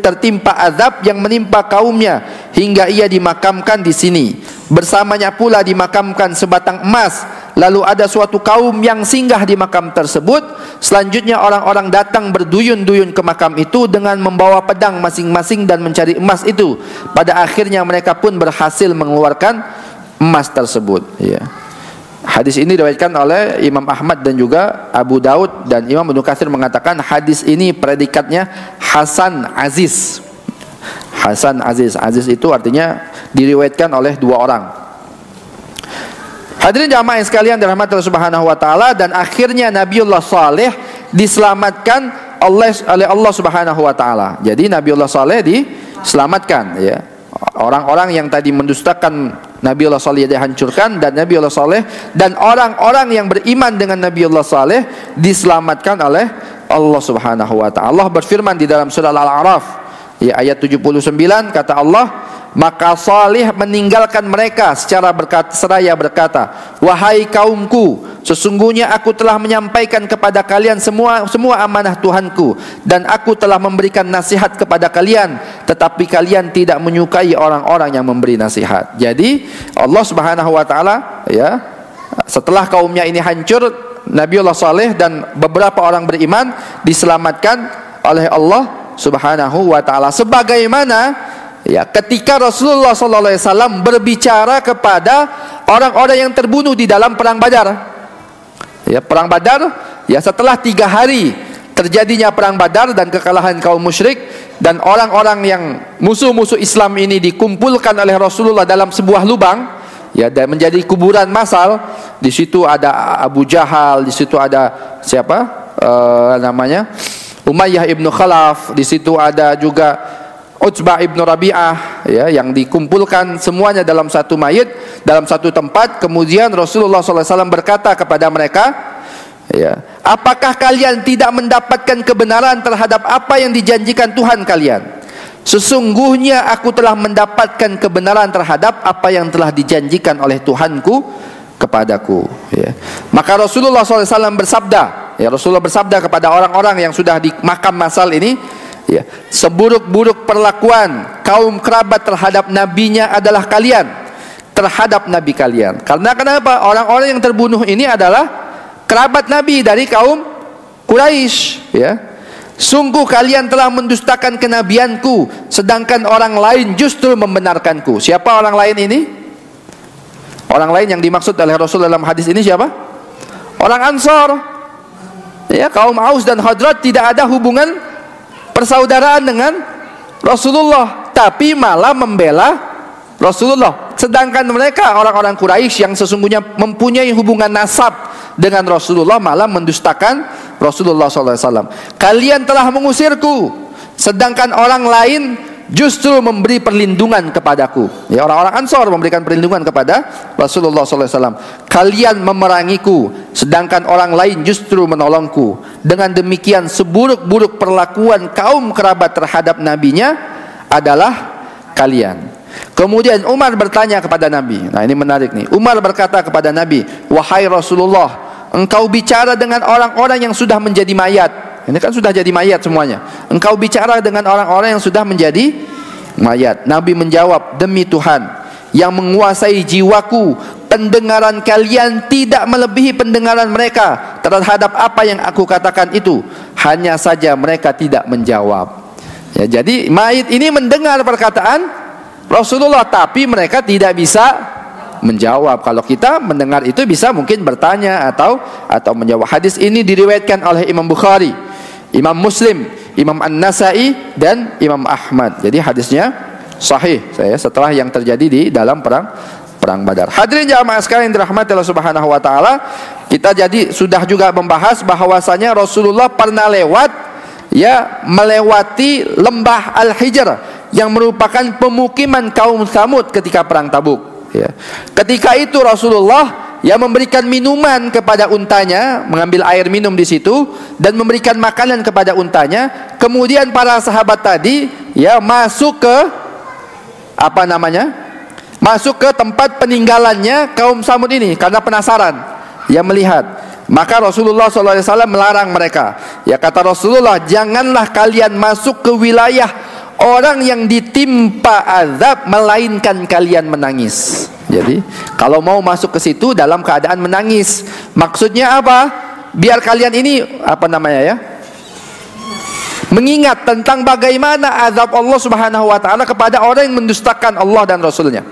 tertimpa azab yang menimpa kaumnya hingga ia dimakamkan di sini. Bersamanya pula dimakamkan sebatang emas. Lalu ada suatu kaum yang singgah di makam tersebut. Selanjutnya orang-orang datang berduyun-duyun ke makam itu dengan membawa pedang masing-masing dan mencari emas itu. Pada akhirnya mereka pun berhasil mengeluarkan emas tersebut, ya. Hadis ini diriwayatkan oleh Imam Ahmad dan juga Abu Daud, dan Imam Ibnu Katsir mengatakan hadis ini predikatnya Hasan Aziz. Hasan Aziz. Aziz itu artinya diriwayatkan oleh dua orang. Hadirin jamaah sekalian dirahmati Allah Subhanahu wa taala, dan akhirnya Nabiullah Saleh diselamatkan oleh Allah Subhanahu wa taala. Jadi Nabiullah Saleh diselamatkan, ya. Orang-orang yang tadi mendustakan Nabiullah Saleh dihancurkan, dan Nabiullah Saleh dan orang-orang yang beriman dengan Nabiullah Saleh diselamatkan oleh Allah Subhanahu wa taala. Allah berfirman di dalam surah Al-A'raf, ya, ayat 79, kata Allah, maka Saleh meninggalkan mereka secara seraya berkata, wahai kaumku, sesungguhnya aku telah menyampaikan kepada kalian semua amanah Tuhanku, dan aku telah memberikan nasihat kepada kalian, tetapi kalian tidak menyukai orang-orang yang memberi nasihat. Jadi Allah Subhanahu wa taala, ya, setelah kaumnya ini hancur, Nabiullah Saleh dan beberapa orang beriman diselamatkan oleh Allah Subhanahu wa taala. Sebagaimana, ya, ketika Rasulullah SAW berbicara kepada orang-orang yang terbunuh di dalam perang Badar. Ya, perang Badar, ya, setelah 3 hari terjadinya perang Badar dan kekalahan kaum musyrik, dan orang-orang yang musuh-musuh Islam ini dikumpulkan oleh Rasulullah dalam sebuah lubang, ya, dan menjadi kuburan massal. Di situ ada Abu Jahal, di situ ada siapa? Namanya Umayyah ibnu Khalaf, di situ ada juga Utbah ibnu Rabi'ah, ya, yang dikumpulkan semuanya dalam satu mayit, dalam satu tempat. Kemudian Rasulullah SAW berkata kepada mereka, ya, apakah kalian tidak mendapatkan kebenaran terhadap apa yang dijanjikan Tuhan kalian? Sesungguhnya aku telah mendapatkan kebenaran terhadap apa yang telah dijanjikan oleh Tuhanku kepadaku, ya. Maka Rasulullah SAW bersabda, ya, Rasulullah bersabda kepada orang-orang yang sudah di makam massal ini, ya, seburuk-buruk perlakuan kaum kerabat terhadap nabinya adalah kalian terhadap nabi kalian. Karena kenapa? Orang-orang yang terbunuh ini adalah kerabat nabi dari kaum Quraisy, ya. Sungguh kalian telah mendustakan kenabianku, sedangkan orang lain justru membenarkanku. Siapa orang lain ini? Orang lain yang dimaksud oleh Rasul dalam hadis ini siapa? Orang Ansor. Ya, kaum Aus dan Khazraj tidak ada hubungan persaudaraan dengan Rasulullah, tapi malah membela Rasulullah. Sedangkan mereka orang-orang Quraisy yang sesungguhnya mempunyai hubungan nasab dengan Rasulullah malah mendustakan Rasulullah SAW. Kalian telah mengusirku, sedangkan orang lain justru memberi perlindungan kepadaku. Ya, orang-orang Ansor memberikan perlindungan kepada Rasulullah SAW. Kalian memerangiku, sedangkan orang lain justru menolongku. Dengan demikian seburuk-buruk perlakuan kaum kerabat terhadap nabinya adalah kalian. Kemudian Umar bertanya kepada Nabi. Nah, ini menarik nih. Umar berkata kepada Nabi, wahai Rasulullah, engkau bicara dengan orang-orang yang sudah menjadi mayat. Ini kan sudah jadi mayat semuanya. Engkau bicara dengan orang-orang yang sudah menjadi mayat. Nabi menjawab, demi Tuhan yang menguasai jiwaku, pendengaran kalian tidak melebihi pendengaran mereka terhadap apa yang aku katakan itu. Hanya saja mereka tidak menjawab. Ya, jadi mayit ini mendengar perkataan Rasulullah, tapi mereka tidak bisa menjawab. Kalau kita mendengar itu bisa mungkin bertanya atau menjawab. Hadis ini diriwayatkan oleh Imam Bukhari, Imam Muslim, Imam An-Nasai dan Imam Ahmad. Jadi hadisnya sahih setelah yang terjadi di dalam perang Badar. Hadirin jamaah sekalian yang dirahmati Allah Subhanahu wa taala, kita jadi sudah juga membahas bahwasanya Rasulullah pernah melewati lembah Al-Hijr yang merupakan pemukiman kaum Tsamud ketika perang Tabuk. Ya. Ketika itu Rasulullah memberikan minuman kepada untanya, mengambil air minum di situ dan memberikan makanan kepada untanya. Kemudian para sahabat tadi masuk ke masuk ke tempat peninggalannya kaum Tsamud ini karena penasaran melihat. Maka Rasulullah SAW melarang mereka. Ya, kata Rasulullah, janganlah kalian masuk ke wilayah orang yang ditimpa azab melainkan kalian menangis. Jadi kalau mau masuk ke situ dalam keadaan menangis. Maksudnya apa? Biar kalian ini mengingat tentang bagaimana azab Allah Subhanahu wa taala kepada orang yang mendustakan Allah dan Rasulnya.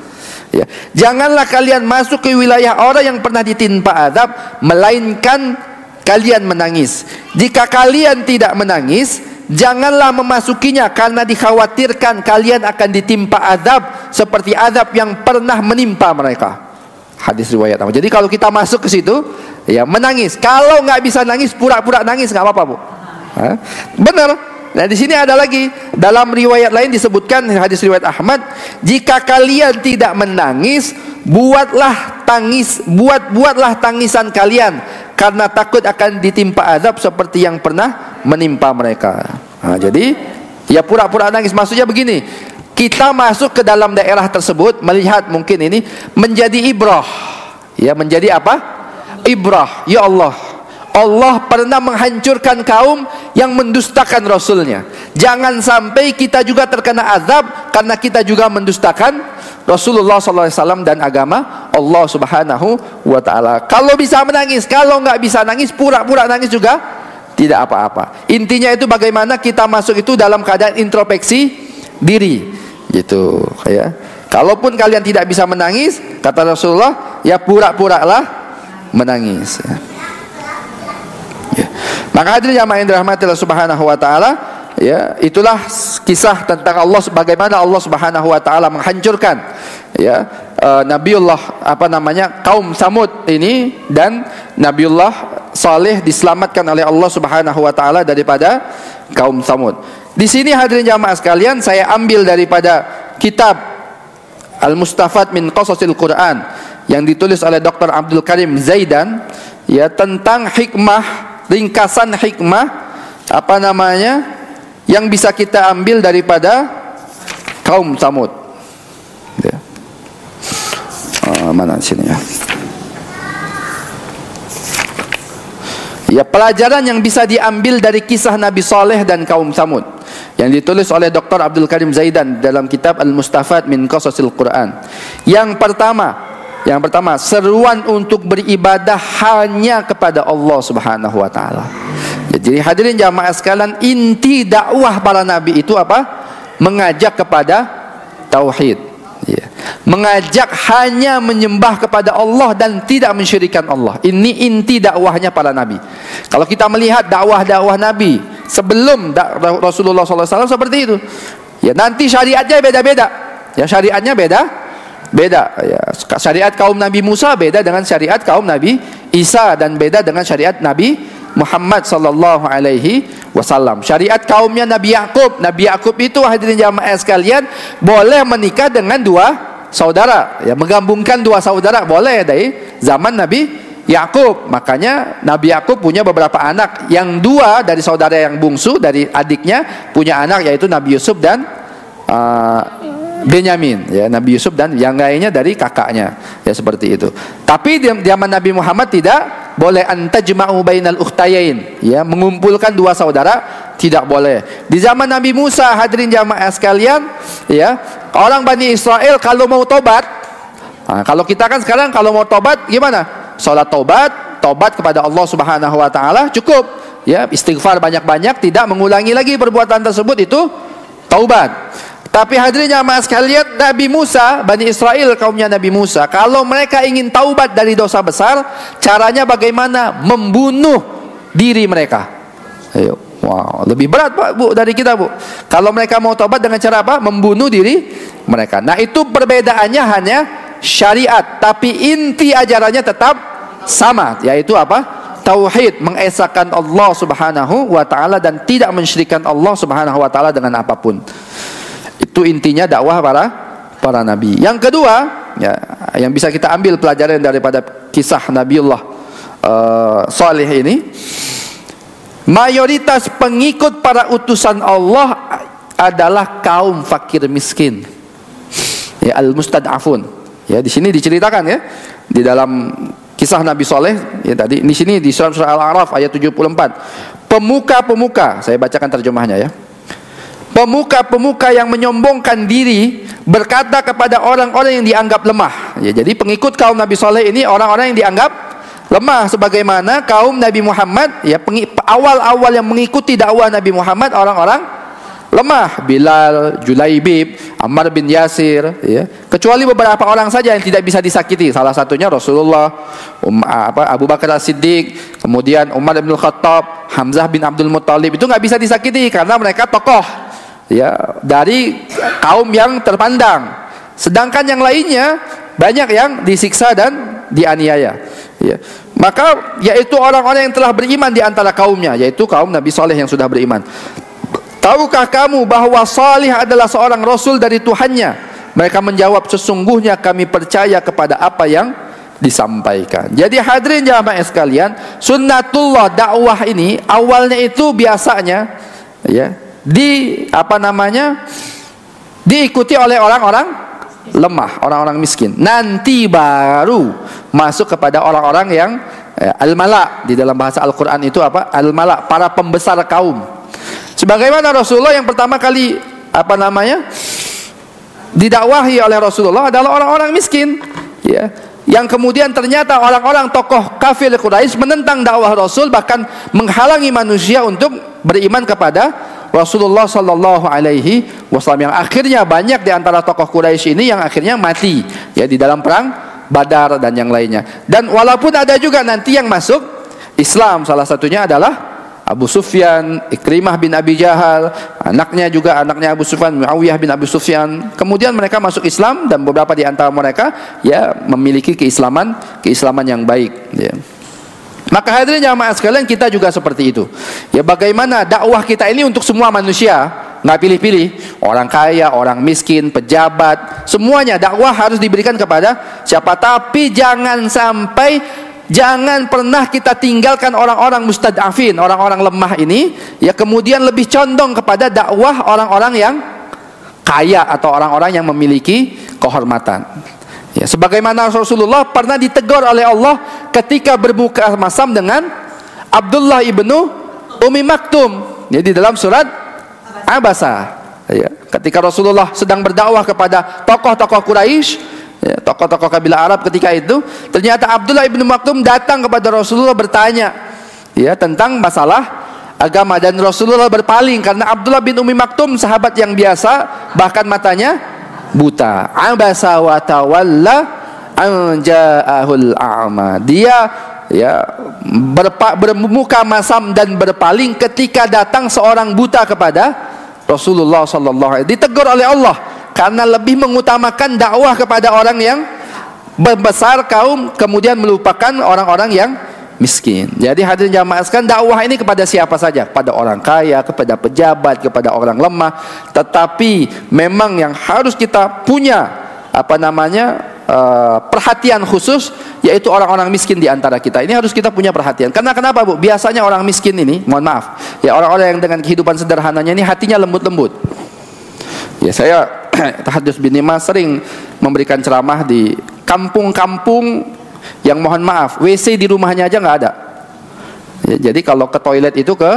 Ya, janganlah kalian masuk ke wilayah orang yang pernah ditimpa azab melainkan kalian menangis. Jika kalian tidak menangis, janganlah memasukinya karena dikhawatirkan kalian akan ditimpa azab seperti azab yang pernah menimpa mereka. Hadis riwayat. Jadi kalau kita masuk ke situ, menangis. Kalau nggak bisa nangis, pura-pura nangis nggak apa-apa, Bu. Benar. Nah, di sini ada lagi dalam riwayat lain disebutkan, hadis riwayat Ahmad, jika kalian tidak menangis, buatlah tangisan kalian karena takut akan ditimpa azab seperti yang pernah menimpa mereka. Nah, jadi pura-pura nangis. Maksudnya begini, kita masuk ke dalam daerah tersebut melihat mungkin ini menjadi ibrah. Menjadi apa? Ibrah. Ya Allah pernah menghancurkan kaum yang mendustakan Rasulnya. Jangan sampai kita juga terkena azab karena kita juga mendustakan Rasulullah SAW dan agama Allah Subhanahu wa ta'ala. Kalau bisa menangis, kalau nggak bisa nangis, pura-pura nangis juga tidak apa-apa. Intinya itu bagaimana kita masuk itu dalam keadaan introspeksi diri, gitu ya. Kalaupun kalian tidak bisa menangis, kata Rasulullah, pura-puralah menangis. Maka hadirin jamaah yang dirahmati Allah Subhanahu wa taala, itulah kisah tentang Allah, bagaimana Allah Subhanahu wa taala menghancurkan Nabiullah kaum Tsamud ini, dan Nabiullah Saleh diselamatkan oleh Allah Subhanahu wa taala daripada kaum Tsamud. Di sini hadirin jamaah sekalian, saya ambil daripada kitab Al-Mustafad min Qasasil Quran yang ditulis oleh Dr. Abdul Karim Zaidan, tentang hikmah, ringkasan hikmah yang bisa kita ambil daripada kaum Tsamud. Mana sini pelajaran yang bisa diambil dari kisah Nabi Saleh dan kaum Tsamud yang ditulis oleh Dr. Abdul Karim Zaidan dalam kitab Al-Mustafad min Qasasil Quran. Yang pertama, seruan untuk beribadah hanya kepada Allah Subhanahu wa taala. Jadi hadirin jamaah sekalian, inti dakwah para nabi itu apa? Mengajak kepada tauhid. mengajak hanya menyembah kepada Allah dan tidak mensyirikkan Allah. Ini inti dakwahnya para nabi. Kalau kita melihat dakwah-dakwah nabi sebelum Rasulullah SAW seperti itu, ya nanti syariatnya beda-beda. Ya, syariatnya beda. Ya, syariat kaum Nabi Musa beda dengan syariat kaum Nabi Isa, dan beda dengan syariat Nabi Muhammad sallallahu alaihi wasallam. Syariat kaumnya Nabi Yakub itu, hadirin jamaah sekalian, boleh menikah dengan dua saudara, ya, menggabungkan dua saudara boleh dari zaman Nabi Yakub. Makanya Nabi Yakub punya beberapa anak, yang dua dari saudara yang bungsu dari adiknya punya anak, yaitu Nabi Yusuf dan Benyamin, ya, Nabi Yusuf, dan yang lainnya dari kakaknya, ya, seperti itu. Tapi di zaman Nabi Muhammad tidak boleh antajma'u bainal ukhtayain, ya, mengumpulkan dua saudara tidak boleh. Di zaman Nabi Musa, hadirin jamaah sekalian, ya, orang Bani Israel kalau mau tobat, kalau kita kan sekarang kalau mau tobat gimana? Salat tobat kepada Allah Subhanahu wa taala cukup, ya, istighfar banyak-banyak, tidak mengulangi lagi perbuatan tersebut, itu taubat. Tapi hadirin jamaah sekalian, Nabi Musa, Bani Israel kaumnya Nabi Musa, kalau mereka ingin taubat dari dosa besar, caranya bagaimana? Membunuh diri mereka. Ayo, wow, lebih berat Pak, Bu, dari kita, Bu. Kalau mereka mau taubat dengan cara apa? Membunuh diri mereka. Nah, itu perbedaannya hanya syariat, tapi inti ajarannya tetap sama, yaitu apa? Tauhid, mengesahkan Allah Subhanahu wa taala dan tidak mensyirikkan Allah Subhanahu wa taala dengan apapun. Itu intinya dakwah para nabi. Yang kedua, ya, yang bisa kita ambil pelajaran daripada kisah Nabiullah Saleh ini, mayoritas pengikut para utusan Allah adalah kaum fakir miskin, ya, al-mustad'afun. Ya, di sini diceritakan, ya, di dalam kisah Nabi Saleh, ya, tadi di sini di surah Al-A'raf ayat 74. Pemuka-pemuka, saya bacakan terjemahnya, ya. Pemuka-pemuka yang menyombongkan diri berkata kepada orang-orang yang dianggap lemah. Ya, jadi pengikut kaum Nabi Saleh ini orang-orang yang dianggap lemah, sebagaimana kaum Nabi Muhammad, ya, awal-awal yang mengikuti dakwah Nabi Muhammad orang-orang lemah. Bilal, Julaibib, Ammar bin Yasir, ya, kecuali beberapa orang saja yang tidak bisa disakiti. Salah satunya Rasulullah, Abu Bakar As-Siddiq, kemudian Umar bin Khattab, Hamzah bin Abdul Muttalib, itu nggak bisa disakiti karena mereka tokoh, ya, dari kaum yang terpandang. Sedangkan yang lainnya banyak yang disiksa dan dianiaya, ya. Maka yaitu orang-orang yang telah beriman di antara kaumnya, yaitu kaum Nabi Saleh yang sudah beriman. Tahukah kamu bahwa Salih adalah seorang rasul dari Tuhannya? Mereka menjawab, sesungguhnya kami percaya kepada apa yang disampaikan. Jadi hadirin jamaah sekalian, sunnatullah dakwah ini awalnya itu biasanya, ya, diikuti oleh orang-orang lemah, orang-orang miskin. Nanti baru masuk kepada orang-orang yang al-mala. Di dalam bahasa Al-Qur'an itu apa? Al-mala, para pembesar kaum. Sebagaimana Rasulullah yang pertama kali didakwahi oleh Rasulullah adalah orang-orang miskin, ya, yang kemudian ternyata orang-orang tokoh kafir Quraisy menentang dakwah Rasul, bahkan menghalangi manusia untuk beriman kepada Rasulullah sallallahu alaihi wasallam, yang akhirnya banyak di antara tokoh Quraisy ini yang akhirnya mati, ya, di dalam perang Badar dan yang lainnya. Dan walaupun ada juga nanti yang masuk Islam, salah satunya adalah Abu Sufyan, Ikrimah bin Abi Jahal, anaknya Abu Sufyan, Muawiyah bin Abi Sufyan. Kemudian mereka masuk Islam dan beberapa di antara mereka, ya, memiliki keislaman yang baik, ya. Maka hadirin jamaah sekalian, kita juga seperti itu. Ya, bagaimana dakwah kita ini untuk semua manusia, nggak pilih-pilih, orang kaya, orang miskin, pejabat, semuanya dakwah harus diberikan kepada siapa. Tapi jangan pernah kita tinggalkan orang-orang mustad'afin, orang-orang lemah ini, ya, kemudian lebih condong kepada dakwah orang-orang yang kaya atau orang-orang yang memiliki kehormatan. Ya, sebagaimana Rasulullah pernah ditegur oleh Allah ketika berbuka masam dengan Abdullah ibnu Ummi Maktum, ya, di dalam surat Abasa, ya, ketika Rasulullah sedang berdakwah kepada tokoh-tokoh Quraisy, ya, tokoh-tokoh kabilah Arab ketika itu, ternyata Abdullah ibnu Maktum datang kepada Rasulullah bertanya, ya, tentang masalah agama, dan Rasulullah berpaling karena Abdullah bin Ummi Maktum sahabat yang biasa, bahkan matanya buta. Abasa wa tawalla an ja'ahul a'ma. Dia ya bermuka masam dan berpaling ketika datang seorang buta kepada Rasulullah sallallahu alaihi wasallam. Ditegur oleh Allah karena lebih mengutamakan dakwah kepada orang yang besar kaum, kemudian melupakan orang-orang yang miskin. Jadi hadirin jamaah sekalian, dakwah ini kepada siapa saja, kepada orang kaya, kepada pejabat, kepada orang lemah. Tetapi memang yang harus kita punya perhatian khusus, yaitu orang-orang miskin di antara kita. Ini harus kita punya perhatian. Karena kenapa, Bu? Biasanya orang miskin ini, mohon maaf, ya orang-orang yang dengan kehidupan sederhananya ini hatinya lembut-lembut. Ya, saya Tahadus bin Nimas sering memberikan ceramah di kampung-kampung yang mohon maaf WC di rumahnya aja nggak ada. Ya, jadi kalau ke toilet itu ke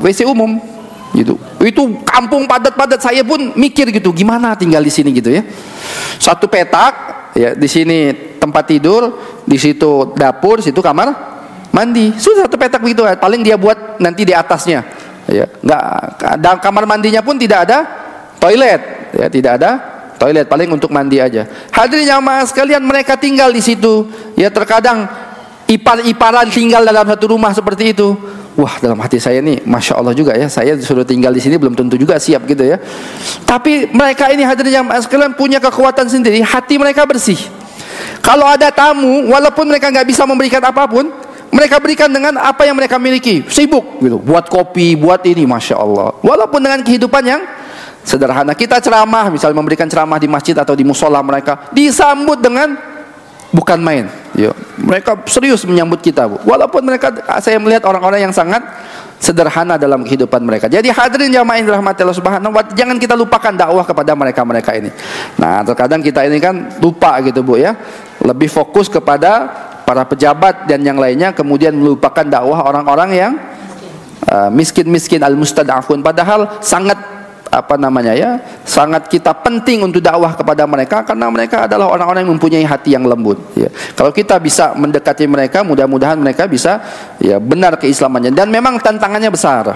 WC umum gitu. Itu kampung padat-padat, saya pun mikir gitu, gimana tinggal di sini gitu ya. Satu petak ya, di sini tempat tidur, di situ dapur, situ kamar mandi. Sudah satu petak begitu, paling dia buat nanti di atasnya. Ya, nggak ada kamar mandinya pun tidak ada toilet, ya tidak ada toilet, paling untuk mandi aja. Hadirin jamaah sekalian, mereka tinggal di situ. Ya terkadang ipar-iparan tinggal dalam satu rumah seperti itu. Wah, dalam hati saya nih, masya Allah juga ya, saya disuruh tinggal di sini belum tentu juga siap gitu ya. Tapi mereka ini hadirin jamaah sekalian punya kekuatan sendiri, hati mereka bersih. Kalau ada tamu, walaupun mereka nggak bisa memberikan apapun, mereka berikan dengan apa yang mereka miliki, sibuk gitu, buat kopi, buat ini, masya Allah. Walaupun dengan kehidupan yang sederhana. Kita ceramah, misalnya memberikan ceramah di masjid atau di musola, mereka disambut dengan bukan main. Yo, mereka serius menyambut kita, Bu. Walaupun mereka, saya melihat orang-orang yang sangat sederhana dalam kehidupan mereka. Jadi hadirin jamaah yang dirahmati Allah Subhanahu wa ta'ala, jangan kita lupakan dakwah kepada mereka-mereka ini. Nah, terkadang kita ini kan lupa gitu, Bu ya. Lebih fokus kepada para pejabat dan yang lainnya, kemudian melupakan dakwah orang-orang yang miskin-miskin, al-mustad'afun. Padahal sangat sangat kita penting untuk dakwah kepada mereka, karena mereka adalah orang-orang yang mempunyai hati yang lembut ya. Kalau kita bisa mendekati mereka, mudah-mudahan mereka bisa ya benar keislamannya. Dan memang tantangannya besar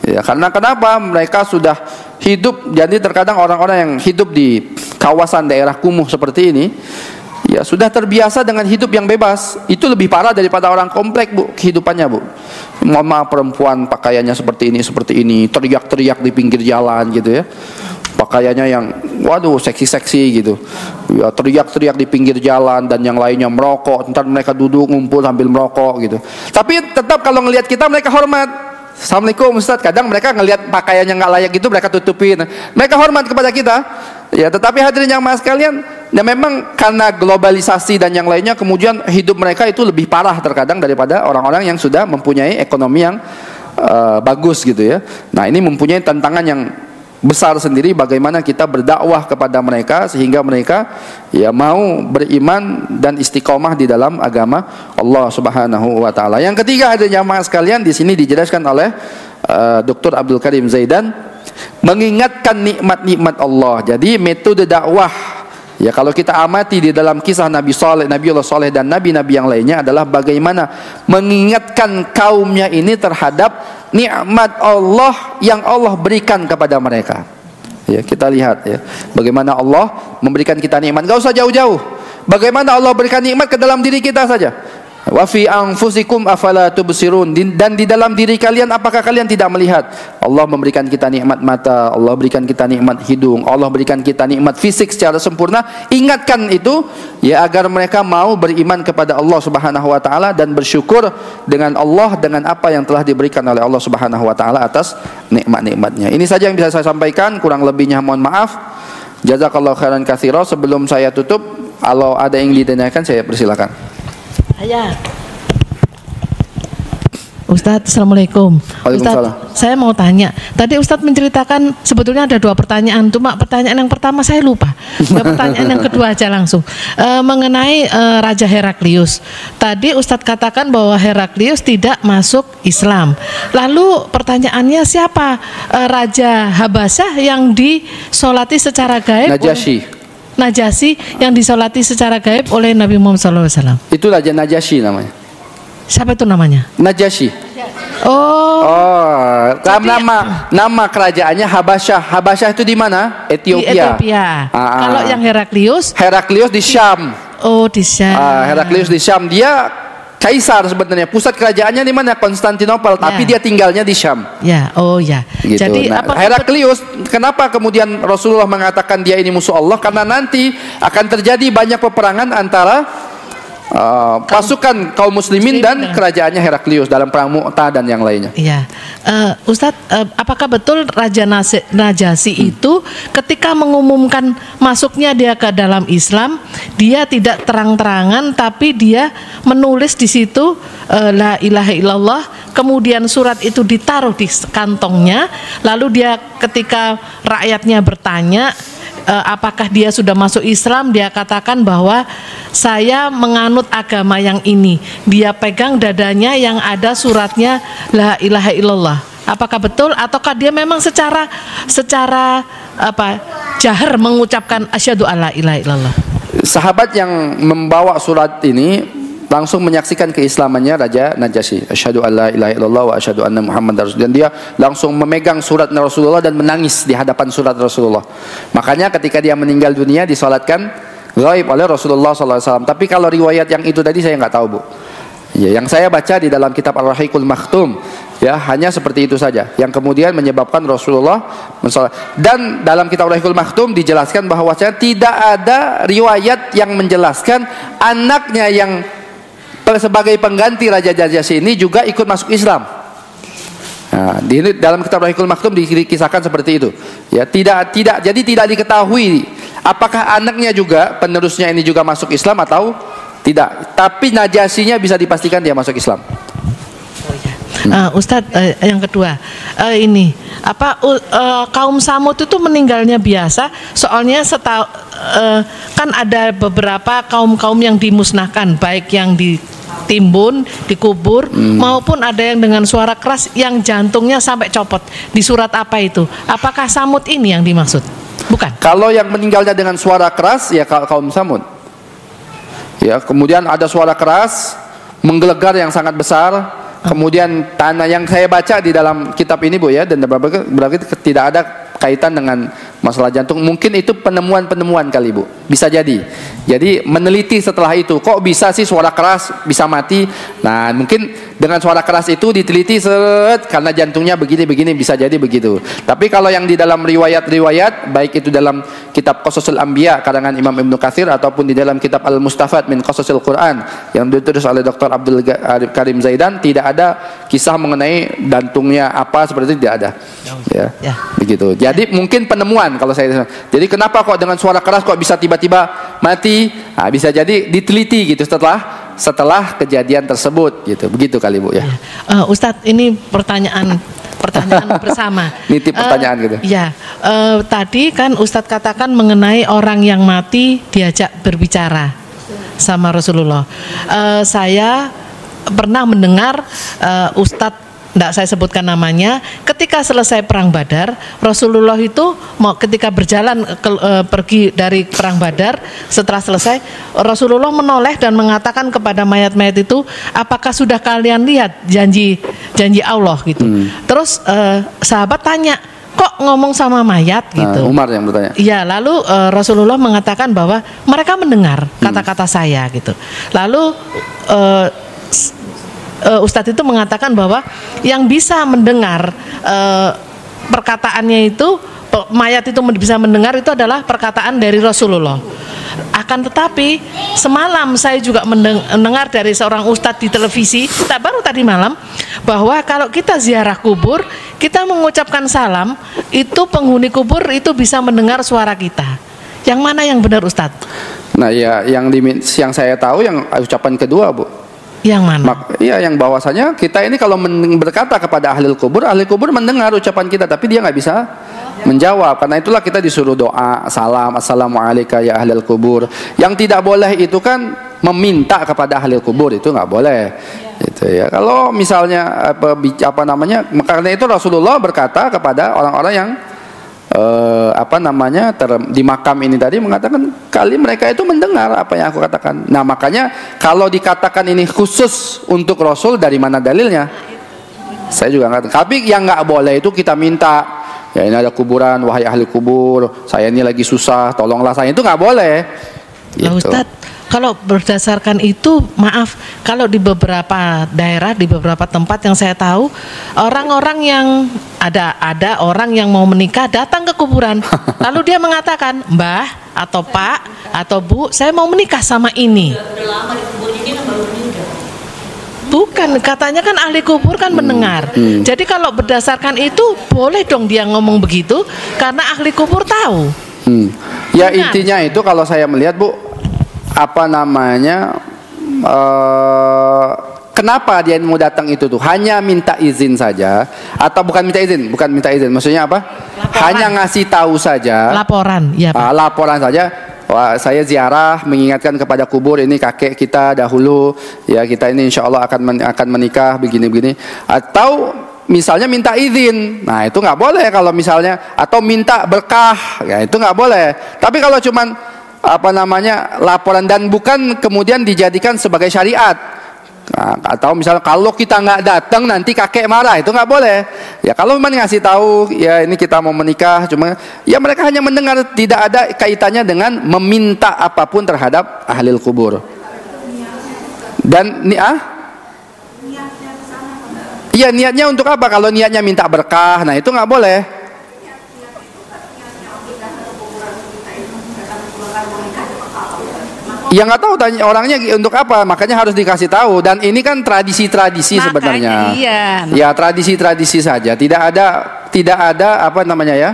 ya, karena kenapa? Mereka sudah hidup, jadi terkadang orang-orang yang hidup di kawasan daerah kumuh seperti ini ya sudah terbiasa dengan hidup yang bebas. Itu lebih parah daripada orang komplek, Bu, kehidupannya, Bu. Mama perempuan pakaiannya seperti ini, teriak-teriak di pinggir jalan gitu ya. Pakaiannya yang waduh seksi-seksi gitu. Ya, teriak-teriak di pinggir jalan, dan yang lainnya merokok. Ntar mereka duduk ngumpul sambil merokok gitu. Tapi tetap kalau ngelihat kita mereka hormat. Assalamualaikum Ustaz. Kadang mereka ngelihat pakaiannya nggak layak gitu, mereka tutupin. Mereka hormat kepada kita. Ya, tetapi hadirin yang mas sekalian, ya memang karena globalisasi dan yang lainnya, kemudian hidup mereka itu lebih parah terkadang daripada orang-orang yang sudah mempunyai ekonomi yang bagus gitu ya. Nah, ini mempunyai tantangan yang besar sendiri, bagaimana kita berdakwah kepada mereka sehingga mereka ya mau beriman dan istiqomah di dalam agama Allah Subhanahu wa taala. Yang ketiga, hadirin jamaah sekalian, di sini dijelaskan oleh Dr. Abdul Karim Zaidan, mengingatkan nikmat-nikmat Allah. Jadi metode dakwah ya, kalau kita amati di dalam kisah Nabi Allah Saleh dan nabi-nabi yang lainnya, adalah bagaimana mengingatkan kaumnya ini terhadap nikmat Allah yang Allah berikan kepada mereka. Ya, kita lihat ya, bagaimana Allah memberikan kita nikmat. Gak usah jauh-jauh. Bagaimana Allah berikan nikmat ke dalam diri kita saja. Wa fi anfusikum afala tubsirun, dan di dalam diri kalian apakah kalian tidak melihat? Allah memberikan kita nikmat mata, Allah berikan kita nikmat hidung, Allah berikan kita nikmat fisik secara sempurna. Ingatkan itu ya, agar mereka mau beriman kepada Allah Subhanahu wa taala dan bersyukur dengan Allah, dengan apa yang telah diberikan oleh Allah Subhanahu wa taala atas nikmat-nikmatnya. Ini saja yang bisa saya sampaikan, kurang lebihnya mohon maaf. Jazakallahu khairan katsira. Sebelum saya tutup, kalau ada yang ditanyakan saya persilakan. Ayah. Ustadz, Assalamualaikum. Ustadz, saya mau tanya. Tadi Ustadz menceritakan sebetulnya ada 2 pertanyaan. Cuma pertanyaan yang pertama saya lupa. Pertanyaan yang kedua aja langsung. Mengenai Raja Heraklius. Tadi Ustadz katakan bahwa Heraklius tidak masuk Islam. Lalu pertanyaannya, siapa Raja Habasyah yang disolati secara gaib? Najasyi yang disolati secara gaib oleh Nabi Muhammad SAW. Itu Raja Najasyi namanya. Siapa itu namanya? Najasyi. Nama kerajaannya Habasyah. Habasyah itu di mana? Ethiopia. Di Ethiopia. Kalau yang Heraklius di Syam. Oh, di Syam. Heraklius di Syam. Dia kaisar sebenarnya. Pusat kerajaannya di mana? Konstantinopel, tapi dia tinggalnya di Syam. Ya, oh ya. Gitu. Jadi Heraklius, kenapa kemudian Rasulullah mengatakan dia ini musuh Allah? Karena nanti akan terjadi banyak peperangan antara pasukan kaum muslimin dan kerajaannya Heraklius dalam perang Mu'tah dan yang lainnya. Iya, Ustadz, apakah betul Raja Najasyi itu ketika mengumumkan masuknya dia ke dalam Islam, dia tidak terang-terangan, tapi dia menulis di situ la ilaha illallah, kemudian surat itu ditaruh di kantongnya, lalu dia ketika rakyatnya bertanya apakah dia sudah masuk Islam, dia katakan bahwa saya menganut agama yang ini. Dia pegang dadanya yang ada suratnya la ilaha illallah. Apakah betul ataukah dia memang secara jahar mengucapkan asyhadu alla ilaha illallah? Sahabat yang membawa surat ini langsung menyaksikan keislamannya Raja Najasyi. Asyhadu alla ilaha illallah wa asyhadu anna Muhammadar Rasulullah. Dan dia langsung memegang surat Rasulullah dan menangis di hadapan surat Rasulullah. Makanya ketika dia meninggal dunia disolatkan gaib oleh Rasulullah SAW. Tapi kalau riwayat yang itu tadi saya nggak tahu, Bu. Ya, yang saya baca di dalam kitab Ar-Rahiqul Makhtum, ya hanya seperti itu saja. Yang kemudian menyebabkan Rasulullah mensolat. Dan dalam kitab Ar-Rahiqul Makhtum dijelaskan bahwa tidak ada riwayat yang menjelaskan anaknya yang sebagai pengganti Raja Najasyi ini juga ikut masuk Islam. Nah, dalam kitab Ar-Rahiqul Makhtum dikisahkan seperti itu. Ya, jadi tidak diketahui apakah anaknya juga penerusnya ini juga masuk Islam atau tidak. Tapi Najasyinya bisa dipastikan dia masuk Islam. Ustadz, yang kedua, kaum Samud itu meninggalnya biasa. Soalnya kan ada beberapa kaum yang dimusnahkan, baik yang ditimbun, dikubur, maupun ada yang dengan suara keras yang jantungnya sampai copot. Di surat apa itu? Apakah Samud ini yang dimaksud? Bukan. Kalau yang meninggalnya dengan suara keras ya kaum Samud. Ya, kemudian ada suara keras, menggelegar yang sangat besar. Kemudian tanah yang saya baca di dalam kitab ini, Bu, ya, dan berarti tidak ada kaitan dengan masalah jantung. Mungkin itu penemuan kali, Bu. Bisa jadi. Jadi meneliti setelah itu, kok bisa sih suara keras bisa mati? Nah, mungkin dengan suara keras itu diteliti karena jantungnya begini bisa jadi begitu. Tapi kalau yang di dalam riwayat, baik itu dalam kitab Qasasul Anbiya karangan Imam Ibnu Katsir ataupun di dalam kitab Al-Mustafad min Qasasil Quran yang ditulis oleh Dr. Abdul Karim Zaidan, tidak ada kisah mengenai jantungnya apa seperti itu, tidak ada. Ya. Begitu. Jadi mungkin penemuan kalau saya. Jadi kenapa kok dengan suara keras kok bisa tiba-tiba mati? Nah, bisa jadi diteliti gitu setelah kejadian tersebut gitu. Begitu kali, Bu, ya. Ustadz, ini pertanyaan bersama. Nitip pertanyaan gitu. Ya, tadi kan Ustadz katakan mengenai orang yang mati diajak berbicara sama Rasulullah. Saya pernah mendengar Ustadz, tidak saya sebutkan namanya, ketika selesai perang Badar, Rasulullah itu ketika berjalan pergi dari perang Badar, setelah selesai Rasulullah menoleh dan mengatakan kepada mayat-mayat itu, apakah sudah kalian lihat janji Allah gitu. Terus sahabat tanya, kok ngomong sama mayat gitu. Umar yang bertanya. Iya, lalu Rasulullah mengatakan bahwa mereka mendengar kata-kata saya gitu. Lalu Ustadz itu mengatakan bahwa yang bisa mendengar perkataannya itu, mayat itu bisa mendengar itu adalah perkataan dari Rasulullah. Akan tetapi semalam saya juga mendengar dari seorang ustadz di televisi, baru tadi malam, bahwa kalau kita ziarah kubur, kita mengucapkan salam, itu penghuni kubur itu bisa mendengar suara kita. Yang mana yang benar, Ustadz? Nah, ya yang saya tahu yang ucapan kedua, Bu. Yang mana? Iya, yang bahwasanya kita ini kalau berkata kepada ahli kubur mendengar ucapan kita, tapi dia nggak bisa menjawab. Karena itulah kita disuruh doa, salam, assalamualaikum ya ahli kubur. Yang tidak boleh itu kan meminta kepada ahli kubur, itu nggak boleh. Gitu ya. Kalau misalnya karena itu Rasulullah berkata kepada orang-orang yang di makam ini tadi mengatakan kali mereka itu mendengar apa yang aku katakan. Nah, makanya kalau dikatakan ini khusus untuk Rasul, dari mana dalilnya? Saya juga nggak. Tapi yang nggak boleh itu kita minta, ya ini ada kuburan, wahai ahli kubur, saya ini lagi susah, tolonglah saya, itu nggak boleh. Gitu. Nah, Ustadz, kalau berdasarkan itu, maaf, kalau di beberapa daerah, di beberapa tempat yang saya tahu, orang-orang yang ada orang yang mau menikah datang ke kuburan, lalu dia mengatakan, Mbah atau Pak atau Bu, saya mau menikah sama ini. Bukan, katanya kan ahli kubur kan mendengar. Jadi kalau berdasarkan itu, boleh dong dia ngomong begitu, karena ahli kubur tahu. Ya intinya itu kalau saya melihat, Bu, apa namanya, kenapa dia mau datang itu tuh hanya minta izin saja, atau bukan minta izin, maksudnya apa? Laporan. Hanya ngasih tahu saja. Laporan, ya Pak. Laporan saja. Wah, saya ziarah mengingatkan kepada kubur ini kakek kita dahulu, ya kita ini insya Allah akan menikah begini-begini, atau misalnya minta izin, nah itu nggak boleh kalau misalnya, atau minta berkah, ya itu nggak boleh. Tapi kalau cuman apa namanya laporan dan bukan kemudian dijadikan sebagai syariat, nah, atau misalnya kalau kita nggak datang nanti kakek marah, itu nggak boleh. Ya kalau memang ngasih tahu, ya ini kita mau menikah, cuma ya mereka hanya mendengar, tidak ada kaitannya dengan meminta apapun terhadap ahli kubur. Dan iya, niatnya untuk apa? Kalau niatnya minta berkah, nah itu nggak boleh. Ya nggak tahu, tanya orangnya untuk apa, makanya harus dikasih tahu. Dan ini kan tradisi-tradisi sebenarnya. Iya. Ya tradisi-tradisi saja, tidak ada apa namanya ya,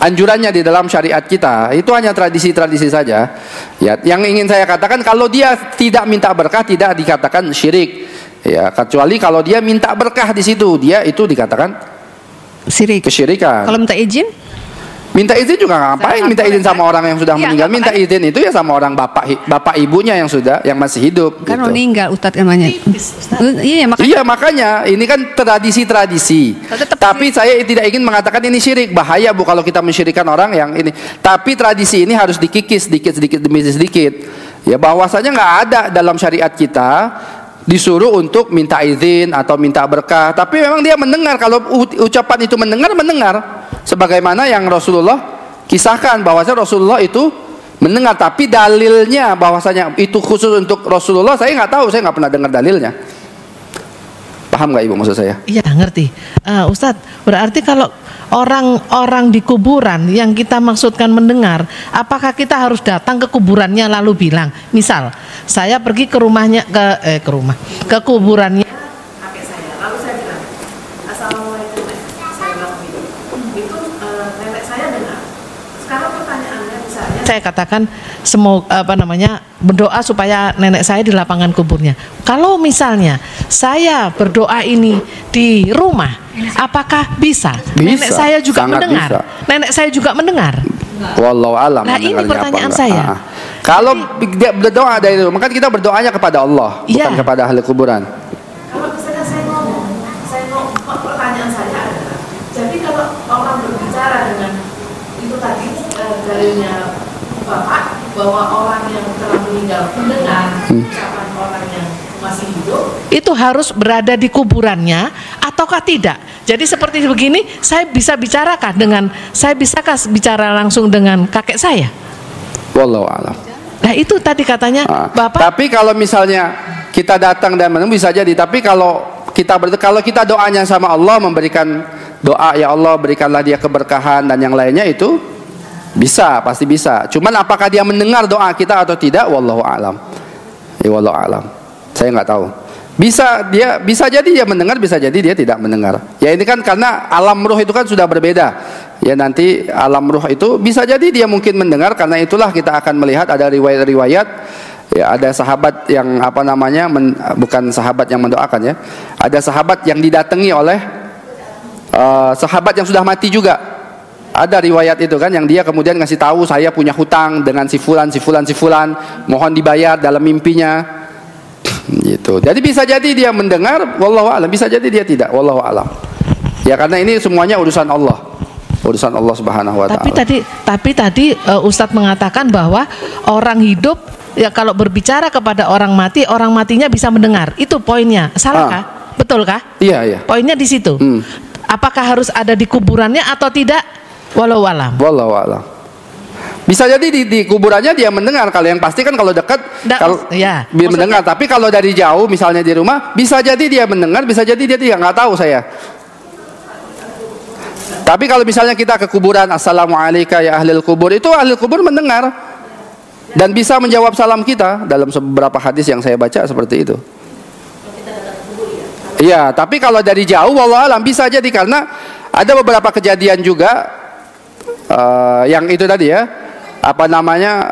anjurannya di dalam syariat kita. Itu hanya tradisi-tradisi saja. Ya, yang ingin saya katakan, kalau dia tidak minta berkah tidak dikatakan syirik. Ya, kecuali kalau dia minta berkah di situ, dia itu dikatakan Syirik. kesyirikan. Kalau minta izin? Minta izin juga ngapain? Minta izin sama orang yang sudah meninggal. Minta izin itu ya sama orang bapak ibunya yang masih hidup. Kan gitu. meninggal Ustadz namanya. Iya makanya ini kan tradisi-tradisi. Tapi saya tidak ingin mengatakan ini syirik. Bahaya Bu kalau kita mensyirikan orang yang ini. Tapi tradisi ini harus dikikis sedikit demi sedikit. Ya bahwasanya nggak ada dalam syariat kita disuruh untuk minta izin atau minta berkah. Tapi memang dia mendengar, kalau ucapan itu mendengar. Sebagaimana yang Rasulullah kisahkan bahwasanya Rasulullah itu mendengar, tapi dalilnya bahwasanya itu khusus untuk Rasulullah saya nggak tahu, saya nggak pernah dengar dalilnya. Paham nggak Ibu maksud saya? Iya ngerti. Ustadz, berarti kalau orang-orang di kuburan yang kita maksudkan mendengar, apakah kita harus datang ke kuburannya lalu bilang, misal saya pergi ke rumahnya ke kuburannya kakek saya, lalu saya bilang assalamualaikum, saya bilang begitu, itu nenek saya dengar. Sekarang pertanyaannya, misalnya saya katakan semoga berdoa supaya nenek saya di lapangan kuburnya. Kalau misalnya saya berdoa ini di rumah, apakah bisa? Nenek saya juga mendengar. Bisa. Nenek saya juga mendengar. Wallahu alam. Nah ini pertanyaan saya. Kalau dia berdoa dari rumah, maka kita berdoanya kepada Allah, bukan kepada ahli kuburan. Kalau misalnya saya ngomong, pertanyaan saya adalah, jadi kalau orang berbicara dengan itu tadi dalilnya Bapak bahwa orang yang telah meninggal mendengar ucapan orang yang masih hidup, itu harus berada di kuburannya ataukah tidak? Jadi seperti begini, saya bisakah bicara langsung dengan kakek saya? Wallahu a'lam. Nah itu tadi katanya Bapak. Tapi kalau misalnya kita datang dan menunggu bisa jadi. Tapi kalau kita doanya sama Allah, memberikan doa, ya Allah berikanlah dia keberkahan dan yang lainnya, itu bisa, pasti bisa. Cuman apakah dia mendengar doa kita atau tidak? Wallahu a'lam. Ya wallahu a'lam. Saya nggak tahu. Bisa jadi dia mendengar, bisa jadi dia tidak mendengar. Ya ini kan karena alam ruh itu kan sudah berbeda. Ya nanti alam ruh itu bisa jadi dia mungkin mendengar, karena itulah kita akan melihat ada riwayat-riwayat. Ya ada sahabat yang bukan sahabat yang mendoakan ya. Ada sahabat yang didatangi oleh sahabat yang sudah mati juga. Ada riwayat itu kan, yang dia kemudian ngasih tahu, saya punya hutang dengan si fulan, mohon dibayar dalam mimpinya. Gitu. Jadi bisa jadi dia mendengar, wallahu a'lam, bisa jadi dia tidak, wallahu a'lam. Ya karena ini semuanya urusan Allah. Urusan Allah Subhanahu wa taala. Tapi tadi Ustadz mengatakan bahwa orang hidup ya kalau berbicara kepada orang mati, orang matinya bisa mendengar. Itu poinnya. Salahkah? betul kah? Iya, iya. Poinnya di situ. Apakah harus ada di kuburannya atau tidak? Wallahu alam. Wallahu alam. Bisa jadi di kuburannya dia mendengar. Kalau yang pasti kan kalau dekat kalau ya, dia mendengar. Tapi kalau dari jauh misalnya di rumah, bisa jadi dia mendengar, bisa jadi dia tidak, nggak tahu saya. Tapi kalau misalnya kita ke kuburan, assalamualaikum ya ahlil kubur, itu ahlil kubur mendengar dan bisa menjawab salam kita. Dalam beberapa hadis yang saya baca seperti itu. Iya, tapi kalau dari jauh, wallahu alam, bisa jadi karena ada beberapa kejadian juga yang itu tadi ya. Apa namanya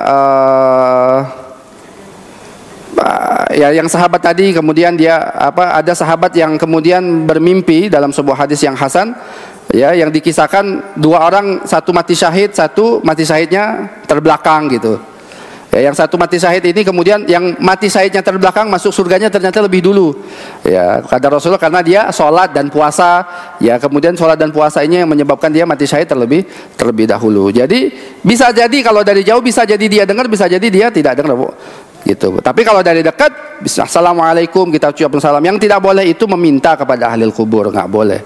ya yang sahabat tadi, kemudian dia ada sahabat yang kemudian bermimpi dalam sebuah hadis yang hasan ya, yang dikisahkan dua orang, satu mati syahid, satu mati syahidnya terbelakang gitu ya. Yang satu mati syahid ini kemudian yang mati syahidnya terbelakang masuk surganya ternyata lebih dulu ya, kata Rasulullah, karena dia sholat dan puasa ya. Kemudian sholat dan puasa ini yang menyebabkan dia mati syahid terlebih dahulu. Jadi bisa jadi kalau dari jauh bisa jadi dia dengar, bisa jadi dia tidak dengar gitu. Tapi kalau dari dekat bisa assalamualaikum, kita ucapkan salam. Yang tidak boleh itu meminta kepada ahli kubur, nggak boleh.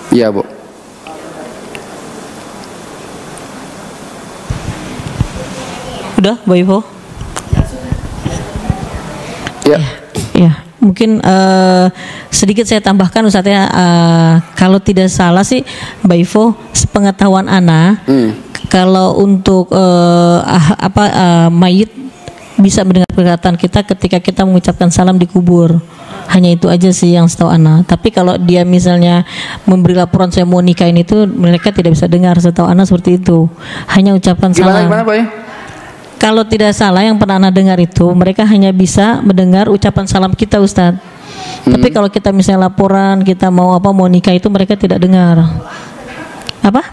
Iya Bu. Udah, Mbak Ivo? Ya. Ya, mungkin sedikit saya tambahkan Ustaz ya, kalau tidak salah sih Mbak Ivo, sepengetahuan Ana, kalau untuk mayit bisa mendengar perkataan kita ketika kita mengucapkan salam di kubur. Hanya itu aja sih yang setahu Ana. Tapi kalau dia misalnya memberi laporan saya mau nikahin itu, mereka tidak bisa dengar. Setahu Ana seperti itu. Hanya ucapan salam. Gimana Pak ya? Kalau tidak salah yang pernah Ana dengar itu, mereka hanya bisa mendengar ucapan salam kita Ustadz. Tapi kalau kita misalnya laporan, kita mau nikah itu mereka tidak dengar. Apa?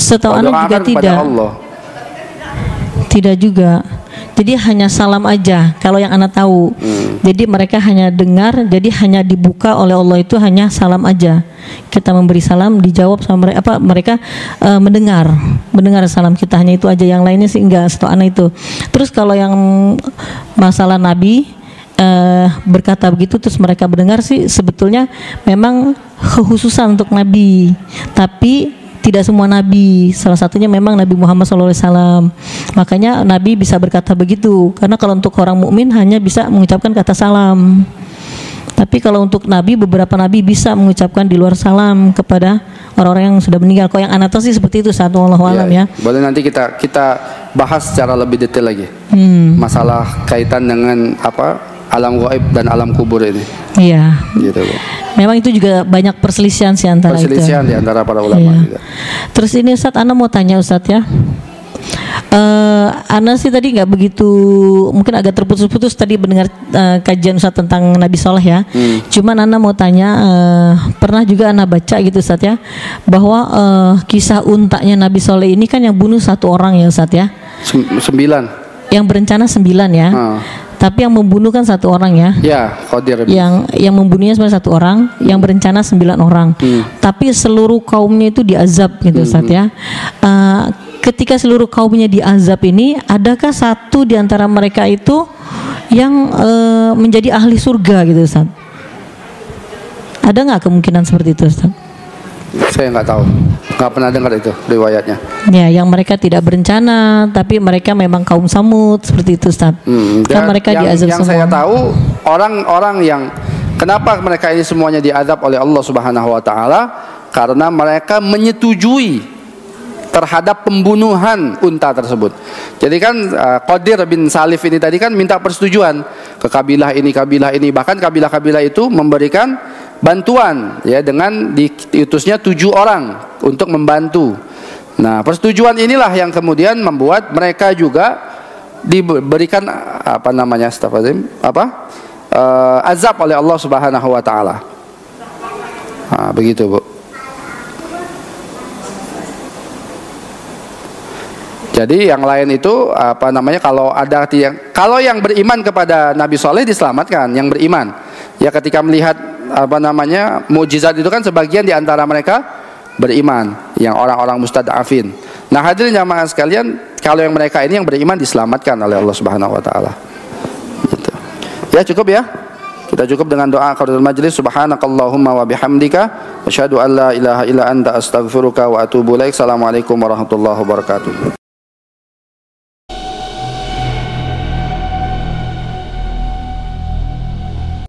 Setahu Ana juga tidak. Tidak juga. Jadi hanya salam aja kalau yang Ana tahu. Jadi mereka hanya dengar, jadi hanya dibuka oleh Allah itu hanya salam aja. Kita memberi salam, dijawab sama mereka, mendengar salam kita, hanya itu aja. Yang lainnya sih enggak, setahu Ana itu. Terus kalau yang masalah Nabi berkata begitu terus mereka mendengar sih, sebetulnya memang kekhususan untuk Nabi. Tapi tidak semua Nabi, salah satunya memang Nabi Muhammad SAW. Makanya Nabi bisa berkata begitu, karena kalau untuk orang mukmin hanya bisa mengucapkan kata salam. Tapi kalau untuk Nabi, beberapa Nabi bisa mengucapkan di luar salam kepada orang-orang yang sudah meninggal. Kalau yang anak tahu sih seperti itu, satu Allahu alam ya. Boleh nanti kita bahas secara lebih detail lagi masalah kaitan dengan alam gaib dan alam kubur ini. Iya. Gitu. Memang itu juga banyak perselisihan sih antara di antara para ulama. Iya. Terus ini Ustadz, Ana mau tanya Ustadz ya. Ana sih tadi nggak begitu, mungkin agak terputus-putus tadi mendengar kajian Ustadz tentang Nabi Soleh ya. Cuman Ana mau tanya, pernah juga Ana baca gitu Ustadz ya, bahwa kisah untanya Nabi Soleh ini kan yang bunuh satu orang ya Ustadz ya. 9. Yang berencana 9 ya. Tapi yang membunuh kan satu orang ya. Ya, Qadir. Yang membunuhnya sebenarnya satu orang, yang berencana 9 orang. Tapi seluruh kaumnya itu diazab gitu Ustaz ya. Ketika seluruh kaumnya diazab ini, adakah satu di antara mereka itu yang menjadi ahli surga gitu Ustaz? Ada nggak kemungkinan seperti itu Ustaz? Saya nggak tahu, nggak pernah dengar itu riwayatnya. Ya, yang mereka tidak berencana, tapi mereka memang kaum Samud seperti itu, Ustaz. Kan mereka diazab yang semua. Saya tahu orang-orang yang kenapa mereka ini semuanya diazab oleh Allah Subhanahu Wa Taala, karena mereka menyetujui terhadap pembunuhan unta tersebut. Jadi kan Qadir bin Salif ini tadi kan minta persetujuan ke kabilah ini, bahkan kabilah-kabilah itu memberikan bantuan ya dengan diutusnya 7 orang untuk membantu. Nah, persetujuan inilah yang kemudian membuat mereka juga diberikan azab oleh Allah Subhanahu Wa Taala. Nah, begitu Bu. Jadi yang lain itu kalau yang beriman kepada Nabi Soleh diselamatkan, yang beriman. Ya ketika melihat mukjizat itu kan sebagian di antara mereka beriman, yang orang-orang mustad'afin. Nah, hadirin jamaah sekalian, kalau yang mereka ini yang beriman diselamatkan oleh Allah Subhanahu Wa Taala. Gitu. Ya, cukup ya. Kita cukup dengan doa qadrul majlis. Subhanakallahumma wa bihamdika asyhadu an la ilaha illa anta astaghfiruka wa atubu ilaik. Assalamualaikum warahmatullahi wabarakatuh.